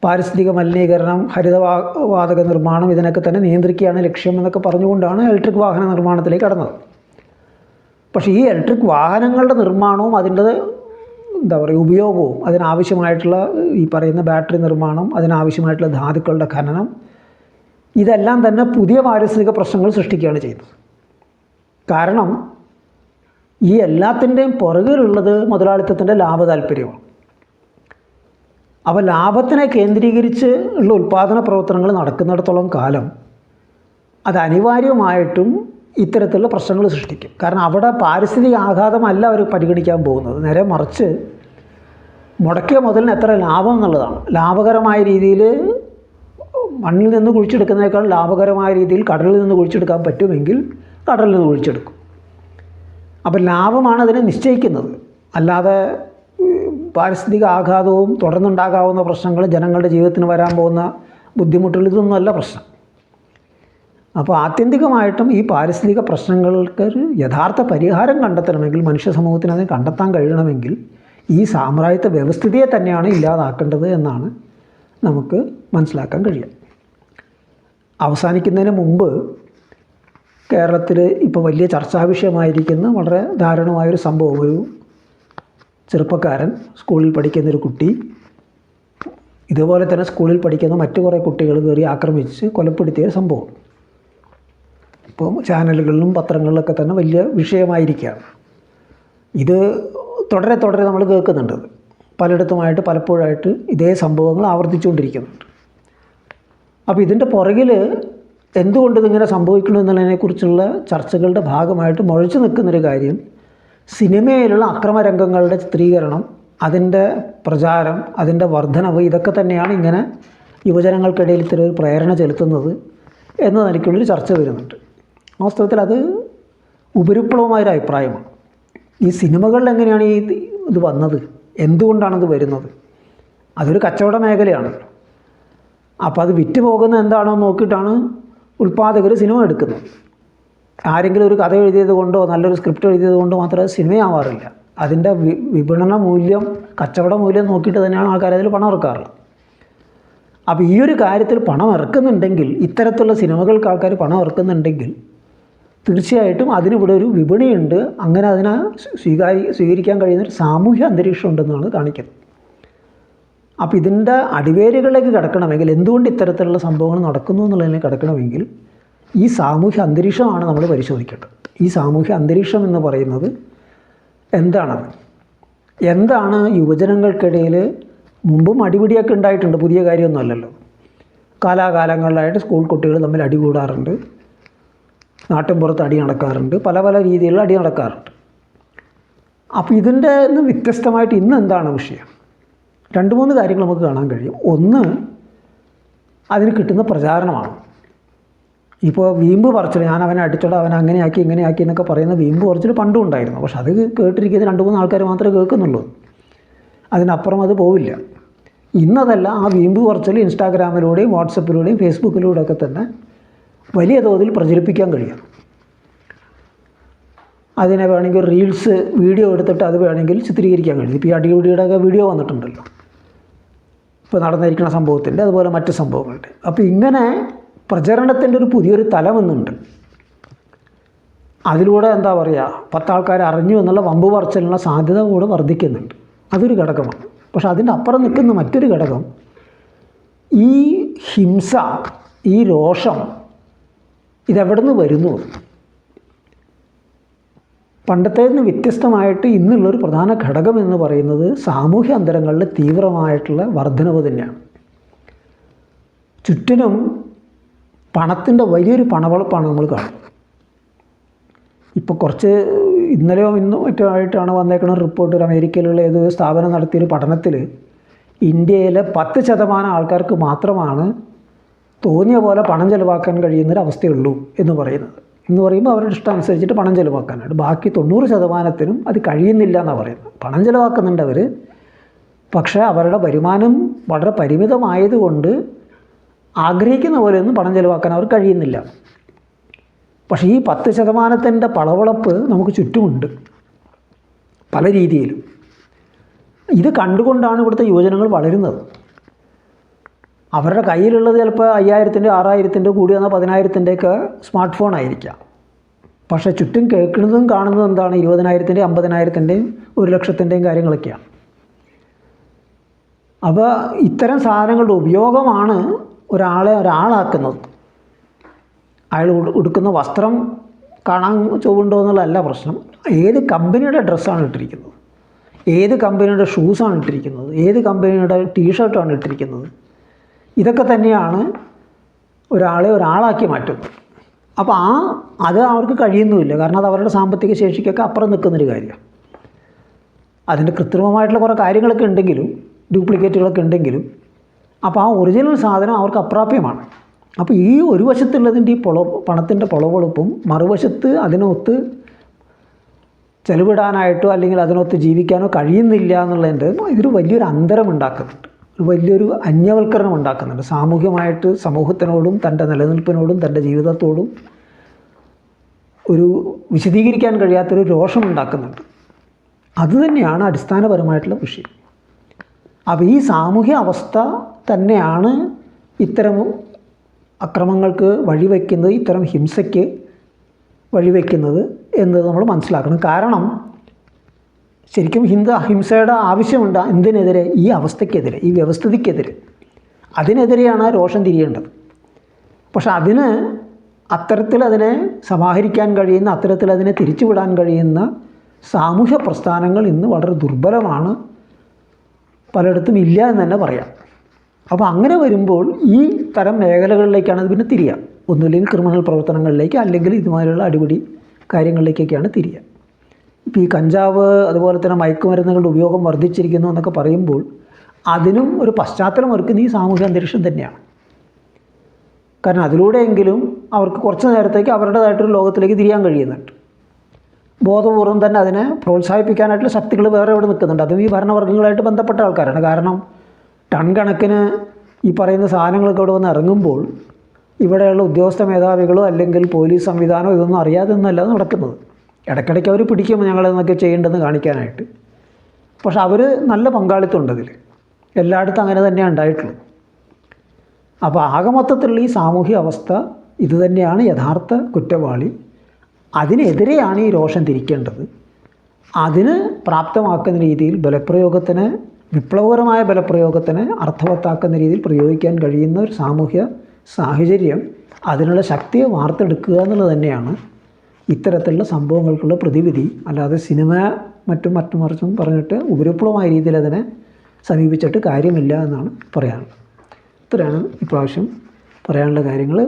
പാരിസ്ഥിതിക മലിനീകരണം, ഹരിതവാതക നിർമ്മാണം ഇതിനൊക്കെ തന്നെ നിയന്ത്രിക്കുകയാണ് ലക്ഷ്യം എന്നൊക്കെ പറഞ്ഞുകൊണ്ടാണ് ഇലക്ട്രിക് വാഹന നിർമ്മാണത്തിലേക്ക് കടന്നത്. പക്ഷേ ഈ ഇലക്ട്രിക് വാഹനങ്ങളുടെ നിർമ്മാണവും അതിൻ്റെ ഉപയോഗവും, അതിനാവശ്യമായിട്ടുള്ള ഈ പറയുന്ന ബാറ്ററി നിർമ്മാണം, അതിനാവശ്യമായിട്ടുള്ള ധാതുക്കളുടെ ഖനനം, ഇതെല്ലാം തന്നെ പുതിയ പാരിസ്ഥിതിക പ്രശ്നങ്ങൾ സൃഷ്ടിക്കുകയാണ് ചെയ്യുന്നത്. കാരണം ഈ എല്ലാത്തിൻ്റെയും പുറകിലുള്ളത് മുതലാളിത്തത്തിൻ്റെ ലാഭ താല്പര്യമാണ്. അപ്പോൾ ലാഭത്തിനെ കേന്ദ്രീകരിച്ച് ഉള്ള ഉൽപ്പാദന പ്രവർത്തനങ്ങൾ നടക്കുന്നിടത്തോളം കാലം അത് അനിവാര്യമായിട്ടും ഇത്തരത്തിലുള്ള പ്രശ്നങ്ങൾ സൃഷ്ടിക്കും. കാരണം അവിടെ പാരിസ്ഥിതിക ആഘാതമല്ല അവർ പരിഗണിക്കാൻ പോകുന്നത്, നേരെ മറിച്ച് മുടക്കിയ മുതലിന് എത്ര ലാഭം എന്നുള്ളതാണ്. ലാഭകരമായ രീതിയിൽ മണ്ണിൽ നിന്ന് കുഴിച്ചെടുക്കുന്നതിനേക്കാൾ ലാഭകരമായ രീതിയിൽ കടലിൽ നിന്ന് കുഴിച്ചെടുക്കാൻ പറ്റുമെങ്കിൽ കടലിൽ നിന്ന് കുഴിച്ചെടുക്കും. അപ്പോൾ ലാഭമാണ് അതിനെ നിശ്ചയിക്കുന്നത്, അല്ലാതെ പാരിസ്ഥിതിക ആഘാതവും തുടർന്നുണ്ടാകാവുന്ന പ്രശ്നങ്ങൾ, ജനങ്ങളുടെ ജീവിതത്തിന് വരാൻ പോകുന്ന ബുദ്ധിമുട്ടുകൾ, ഇതൊന്നുമല്ല പ്രശ്നം. അപ്പോൾ ആത്യന്തികമായിട്ടും ഈ പാരിസ്ഥിതിക പ്രശ്നങ്ങൾക്ക് ഒരു യഥാർത്ഥ പരിഹാരം കണ്ടെത്തണമെങ്കിൽ, മനുഷ്യ സമൂഹത്തിന് അതിനെ കണ്ടെത്താൻ കഴിയണമെങ്കിൽ ഈ സാമ്രാജ്യത്വ വ്യവസ്ഥിതിയെ തന്നെയാണ് ഇല്ലാതാക്കേണ്ടത് എന്നാണ് നമുക്ക് മനസ്സിലാക്കാൻ കഴിയുക. അവസാനിക്കുന്നതിന് മുമ്പ് കേരളത്തിൽ ഇപ്പോൾ വലിയ ചർച്ചാ വിഷയമായിരിക്കുന്ന വളരെ ദാരുണമായൊരു സംഭവം, ഒരു ചെറുപ്പക്കാരൻ, സ്കൂളിൽ പഠിക്കുന്നൊരു കുട്ടി ഇതുപോലെ തന്നെ സ്കൂളിൽ പഠിക്കുന്ന മറ്റു കുറേ കുട്ടികൾ കയറി ആക്രമിച്ച് കൊലപ്പെടുത്തിയ സംഭവം ഇപ്പോൾ ചാനലുകളിലും പത്രങ്ങളിലൊക്കെ തന്നെ വലിയ വിഷയമായിരിക്കുകയാണ്. ഇത് തുടരെ നമ്മൾ കേൾക്കുന്നുണ്ട്. പലയിടത്തുമായിട്ട് പലപ്പോഴായിട്ട് ഇതേ സംഭവങ്ങൾ ആവർത്തിച്ചുകൊണ്ടിരിക്കുന്നുണ്ട്. അപ്പോൾ ഇതിൻ്റെ പുറകിൽ എന്തുകൊണ്ട് ഇതിങ്ങനെ സംഭവിക്കണം എന്നുള്ളതിനെക്കുറിച്ചുള്ള ചർച്ചകളുടെ ഭാഗമായിട്ട് മുഴച്ചു നിൽക്കുന്നൊരു കാര്യം, സിനിമയിലുള്ള അക്രമരംഗങ്ങളുടെ ചിത്രീകരണം, അതിൻ്റെ പ്രചാരം, അതിൻ്റെ വർധനവ്, ഇതൊക്കെ തന്നെയാണ് ഇങ്ങനെ യുവജനങ്ങൾക്കിടയിൽ ഇത്തരം ഒരു പ്രേരണ ചെലുത്തുന്നത് എന്ന നിലയ്ക്കുള്ളൊരു ചർച്ച വരുന്നുണ്ട്. വാസ്തവത്തിൽ അത് ഉപരിപ്ലവമായൊരു അഭിപ്രായമാണ്. ഈ സിനിമകളിൽ എങ്ങനെയാണ് ഇത് വന്നത്, എന്തുകൊണ്ടാണിത് വരുന്നത്? അതൊരു കച്ചവട മേഖലയാണല്ലോ. അപ്പോൾ അത് വിറ്റ് പോകുന്നത് എന്താണോ നോക്കിയിട്ടാണ് ഉൽപ്പാദകർ സിനിമ എടുക്കുന്നത്. ആരെങ്കിലും ഒരു കഥ എഴുതിയത് കൊണ്ടോ നല്ലൊരു സ്ക്രിപ്റ്റ് എഴുതിയത് കൊണ്ടോ മാത്രമേ സിനിമയാവാറില്ല. അതിൻ്റെ വിപണന മൂല്യം, കച്ചവട മൂല്യം നോക്കിയിട്ട് തന്നെയാണ് ആൾക്കാർ അതിൽ പണം ഇറക്കാറുള്ളത്. അപ്പോൾ ഈ ഒരു കാര്യത്തിൽ പണം ഇറക്കുന്നുണ്ടെങ്കിൽ, ഇത്തരത്തിലുള്ള സിനിമകൾക്ക് ആൾക്കാർ പണം ഇറക്കുന്നുണ്ടെങ്കിൽ തീർച്ചയായിട്ടും അതിനിവിടെ ഒരു വിപണിയുണ്ട്, അങ്ങനെ അതിനെ സ്വീകരിക്കാൻ കഴിയുന്നൊരു സാമൂഹ്യ അന്തരീക്ഷം ഉണ്ടെന്നാണ് കാണിക്കുന്നത്. അപ്പോൾ ഇതിൻ്റെ അടിവേരുകളിലേക്ക് കിടക്കണമെങ്കിൽ, എന്തുകൊണ്ട് ഇത്തരത്തിലുള്ള സംഭവങ്ങൾ നടക്കുന്നു എന്നുള്ളതിലേക്ക് കിടക്കണമെങ്കിൽ ഈ സാമൂഹ്യ അന്തരീക്ഷമാണ് നമ്മൾ പരിശോധിക്കേണ്ടത്. ഈ സാമൂഹ്യ അന്തരീക്ഷം എന്ന് പറയുന്നത് എന്താണ് യുവജനങ്ങൾക്കിടയിൽ മുമ്പും അടിപിടിയൊക്കെ ഉണ്ടായിട്ടുണ്ട്, പുതിയ കാര്യമൊന്നുമല്ലല്ലോ. കാലാകാലങ്ങളിലായിട്ട് സ്കൂൾ കുട്ടികൾ തമ്മിൽ അടി കൂടാറുണ്ട്, നാട്ടിൻപുറത്ത് അടി നടക്കാറുണ്ട്, പല രീതിയിലുള്ള അടി നടക്കാറുണ്ട്. അപ്പോൾ ഇതിൻ്റെ നിന്ന് വ്യത്യസ്തമായിട്ട് ഇന്ന് എന്താണ് വിഷയം? 2-3 കാര്യങ്ങൾ നമുക്ക് കാണാൻ കഴിയും. ഒന്ന്, അതിന് കിട്ടുന്ന പ്രചാരണമാണ്. ഇപ്പോൾ വീമ്പ് പറച്ചിൽ, ഞാൻ അവനെ അടിച്ചോടാ, അവൻ അങ്ങനെയാക്കി ഇങ്ങനെയാക്കി എന്നൊക്കെ പറയുന്ന വീമ്പ് പറച്ചിൽ പണ്ടും ഉണ്ടായിരുന്നു. പക്ഷെ അത് കേട്ടിരിക്കുന്ന 2-3 ആൾക്കാർ മാത്രമേ കേൾക്കുന്നുള്ളൂ, അതിനപ്പുറം അത് പോവില്ല. ഇന്നതല്ല, ആ വീമ്പ് പറച്ചിൽ ഇൻസ്റ്റാഗ്രാമിലൂടെയും വാട്സപ്പിലൂടെയും ഫേസ്ബുക്കിലൂടെയൊക്കെ തന്നെ വലിയ തോതിൽ പ്രചരിപ്പിക്കാൻ കഴിയും. അതിനെ വേണമെങ്കിൽ റീൽസ് വീഡിയോ എടുത്തിട്ട് അത് വേണമെങ്കിൽ ചിത്രീകരിക്കാൻ കഴിയും. ഇപ്പോൾ ഈ അടിപിടിയുടെയൊക്കെ വീഡിയോ വന്നിട്ടുണ്ടല്ലോ, ഇപ്പോൾ നടന്നിരിക്കുന്ന സംഭവത്തിൻ്റെ, അതുപോലെ മറ്റ് സംഭവങ്ങളുടെ. അപ്പോൾ ഇങ്ങനെ പ്രചരണത്തിൻ്റെ ഒരു പുതിയൊരു തലമെന്നുണ്ട്. അതിലൂടെ 10 ആൾക്കാർ അറിഞ്ഞു എന്നുള്ള വമ്പ് പറച്ചിലുള്ള സാധ്യത കൂടെ വർദ്ധിക്കുന്നുണ്ട്. അതൊരു ഘടകമാണ്. പക്ഷെ അതിൻ്റെ അപ്പുറം നിൽക്കുന്ന മറ്റൊരു ഘടകം, ഈ ഹിംസ, ഈ രോഷം ഇതെവിടെ നിന്ന് വരുന്നു? പണ്ടത്തേതിന് വ്യത്യസ്തമായിട്ട് ഇന്നുള്ളൊരു പ്രധാന ഘടകം എന്ന് പറയുന്നത് സാമൂഹ്യ അന്തരങ്ങളുടെ തീവ്രമായിട്ടുള്ള വർധനവ് തന്നെയാണ്. ചുറ്റിനും പണത്തിൻ്റെ വലിയൊരു പണവളപ്പാണ് നമ്മൾ കാണുന്നത്. ഇപ്പോൾ കുറച്ച് ഇന്നലെയോ ഇന്നോ മറ്റോ ആയിട്ടാണ് വന്നേക്കുന്ന റിപ്പോർട്ട്, ഒരു അമേരിക്കയിലുള്ള ഏത് സ്ഥാപനം നടത്തിയൊരു പഠനത്തിൽ ഇന്ത്യയിലെ 10% ആൾക്കാർക്ക് മാത്രമാണ് തോന്നിയ പോലെ പണം ചെലവാക്കാൻ കഴിയുന്നൊരവസ്ഥയുള്ളൂ എന്ന് പറയുന്നത്. എന്ന് പറയുമ്പോൾ അവരുടെ ഇഷ്ടം അനുസരിച്ചിട്ട് പണം ചെലവാക്കാനായിട്ട്, ബാക്കി 90%നും അത് കഴിയുന്നില്ല എന്നാണ് പറയുന്നത്. പണം ചെലവാക്കുന്നുണ്ട് അവർ, പക്ഷേ അവരുടെ വരുമാനം വളരെ പരിമിതമായതുകൊണ്ട് ആഗ്രഹിക്കുന്ന പോലെയൊന്നും പണം ചെലവാക്കാൻ അവർ കഴിയുന്നില്ല. പക്ഷേ ഈ 10%ൻ്റെ പളവളപ്പ് നമുക്ക് ചുറ്റുമുണ്ട് പല രീതിയിലും. ഇത് കണ്ടുകൊണ്ടാണ് ഇവിടുത്തെ യുവജനങ്ങൾ വളരുന്നത്. അവരുടെ കയ്യിലുള്ളത് ചിലപ്പോൾ 5000-ൻ്റെ 6000-ൻ്റെ കൂടി വന്നാൽ 10,000-ൻ്റെയൊക്കെ സ്മാർട്ട് ഫോൺ ആയിരിക്കാം. പക്ഷേ ചുറ്റും കേൾക്കുന്നതും കാണുന്നതും എന്താണ്? 20,000-ൻ്റെയും 50,000-ൻ്റെയും 1,00,000-ൻ്റെയും കാര്യങ്ങളൊക്കെയാണ്. അപ്പോൾ ഇത്തരം സാധനങ്ങളുടെ ഉപയോഗമാണ് ഒരാളാക്കുന്നത്. അയാൾ ഉടുക്കുന്ന വസ്ത്രം കാണാൻ ചൊവ്വുണ്ടോ എന്നുള്ളതല്ല പ്രശ്നം. ഏത് കമ്പനിയുടെ ഡ്രസ്സാണ് ഇട്ടിരിക്കുന്നത്, ഏത് കമ്പനിയുടെ ഷൂസാണ് ഇട്ടിരിക്കുന്നത്, ഏത് കമ്പനിയുടെ ടീഷർട്ടാണ് ഇട്ടിരിക്കുന്നത്, ഇതൊക്കെ തന്നെയാണ് ഒരാളാക്കി മാറ്റുന്നത്. അപ്പോൾ അത് അവർക്ക് കഴിയുന്നുമില്ല. കാരണം അത് അവരുടെ സാമ്പത്തിക ശേഷിക്കൊക്കെ അപ്പുറം നിൽക്കുന്നൊരു കാര്യമാണ്. അതിൻ്റെ കൃത്രിമമായിട്ടുള്ള കുറേ കാര്യങ്ങളൊക്കെ ഉണ്ടെങ്കിലും, ഡ്യൂപ്ലിക്കേറ്റുകളൊക്കെ ഉണ്ടെങ്കിലും, അപ്പോൾ ആ ഒറിജിനൽ സാധനം അവർക്ക് അപ്രാപ്യമാണ്. അപ്പോൾ ഈ ഒരു വശത്തുള്ളതിൻ്റെ ഈ പണത്തിൻ്റെ പൊളവെളുപ്പും മറുവശത്ത് അതിനൊത്ത് ചെലവിടാനായിട്ടോ അല്ലെങ്കിൽ അതിനൊത്ത് ജീവിക്കാനോ കഴിയുന്നില്ല എന്നുള്ളതിൻ്റെ ഇതൊരു വലിയൊരു അന്തരം ഉണ്ടാക്കുന്നുണ്ട്, ഒരു വലിയൊരു അന്യവൽക്കരണം ഉണ്ടാക്കുന്നുണ്ട്. സാമൂഹ്യമായിട്ട് സമൂഹത്തിനോടും തൻ്റെ നിലനിൽപ്പിനോടും തൻ്റെ ജീവിതത്തോടും ഒരു വിശദീകരിക്കാൻ കഴിയാത്തൊരു രോഷമുണ്ടാക്കുന്നുണ്ട്. അതുതന്നെയാണ് അടിസ്ഥാനപരമായിട്ടുള്ള വിഷയം. അപ്പോൾ ഈ സാമൂഹ്യ അവസ്ഥ തന്നെയാണ് ഇത്തരം അക്രമങ്ങൾക്ക് വഴിവെക്കുന്നത്, ഇത്തരം ഹിംസയ്ക്ക് വഴിവെക്കുന്നത് എന്നത് നമ്മൾ മനസ്സിലാക്കണം. കാരണം ശരിക്കും ഹിംസയുടെ ആവശ്യമുണ്ട് എന്തിനെതിരെ? ഈ അവസ്ഥയ്ക്കെതിരെ, ഈ വ്യവസ്ഥിതിക്കെതിരെ. അതിനെതിരെയാണ് രോഷം തിരിയേണ്ടത്. പക്ഷെ അതിനെ സമാഹരിക്കാൻ കഴിയുന്ന, അതിനെ തിരിച്ചുവിടാൻ കഴിയുന്ന സാമൂഹ്യ പ്രസ്ഥാനങ്ങൾ ഇന്ന് വളരെ ദുർബലമാണ്, പലയിടത്തും ഇല്ല എന്ന് തന്നെ പറയാം. അപ്പോൾ അങ്ങനെ വരുമ്പോൾ ഈ തരം മേഖലകളിലേക്കാണ് അത് പിന്നെ തിരിയുക. ഒന്നുമില്ലെങ്കിൽ ക്രിമിനൽ പ്രവർത്തനങ്ങളിലേക്ക്, അല്ലെങ്കിൽ ഇതുമാതിരിയുള്ള അടിപിടി കാര്യങ്ങളിലേക്കൊക്കെയാണ് തിരിയുക. ഇപ്പോൾ ഈ കഞ്ചാവ് അതുപോലെ തന്നെ മയക്കുമരുന്നുകളുടെ ഉപയോഗം വർദ്ധിച്ചിരിക്കുന്നു എന്നൊക്കെ പറയുമ്പോൾ അതിനും ഒരു പശ്ചാത്തലം ഒരുക്കുന്ന ഈ സാമൂഹ്യ അന്തരീക്ഷം തന്നെയാണ്. കാരണം അതിലൂടെയെങ്കിലും അവർക്ക് കുറച്ച് നേരത്തേക്ക് അവരുടേതായിട്ടൊരു ലോകത്തിലേക്ക് തിരിയാൻ കഴിയുന്നുണ്ട്. ബോധപൂർവം തന്നെ അതിനെ പ്രോത്സാഹിപ്പിക്കാനായിട്ടുള്ള ശക്തികൾ വേറെ എവിടെ നിൽക്കുന്നുണ്ട്. അതും ഈ ഭരണവർഗ്ഗങ്ങളായിട്ട് ബന്ധപ്പെട്ട ആൾക്കാരാണ്. കാരണം ടൺ കണക്കിന് ഈ പറയുന്ന സാധനങ്ങളൊക്കെ ഇവിടെ വന്ന് ഇറങ്ങുമ്പോൾ ഇവിടെയുള്ള ഉദ്യോഗസ്ഥ മേധാവികളോ അല്ലെങ്കിൽ പോലീസ് സംവിധാനമോ ഇതൊന്നും അറിയാതെന്നല്ല നടക്കുന്നത്. ഇടയ്ക്കിടയ്ക്ക് അവർ പിടിക്കും ഞങ്ങളെന്നൊക്കെ ചെയ്യേണ്ടതെന്ന് കാണിക്കാനായിട്ട്. പക്ഷെ അവർ നല്ല പങ്കാളിത്തമുണ്ട് അതിൽ. എല്ലായിടത്തും അങ്ങനെ തന്നെയാണ് ഉണ്ടായിട്ടുള്ളത്. അപ്പോൾ ആകെ മൊത്തത്തിലുള്ള ഈ സാമൂഹ്യ അവസ്ഥ ഇതുതന്നെയാണ് യഥാർത്ഥ കുറ്റവാളി. അതിനെതിരെയാണ് ഈ രോഷം തിരിക്കേണ്ടത്. അതിന് പ്രാപ്തമാക്കുന്ന രീതിയിൽ വിപ്ലവകരമായ ബലപ്രയോഗത്തിന് അർത്ഥവത്താക്കുന്ന രീതിയിൽ പ്രയോഗിക്കാൻ കഴിയുന്ന ഒരു സാമൂഹ്യ സാഹചര്യം, അതിനുള്ള ശക്തിയെ വാർത്തെടുക്കുക എന്നുള്ളത് തന്നെയാണ് ഇത്തരത്തിലുള്ള സംഭവങ്ങൾക്കുള്ള പ്രതിവിധി. അല്ലാതെ സിനിമ മറിച്ചും പറഞ്ഞിട്ട് ഉപരിപ്ലവമായ രീതിയിൽ അതിനെ സമീപിച്ചിട്ട് കാര്യമില്ല എന്നാണ് പറയാനുള്ളത്. ഇത്രയാണ് ഇപ്രാവശ്യം പറയാനുള്ള കാര്യങ്ങൾ.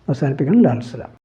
അവസാനിപ്പിക്കണം. ലാൽ സലാം.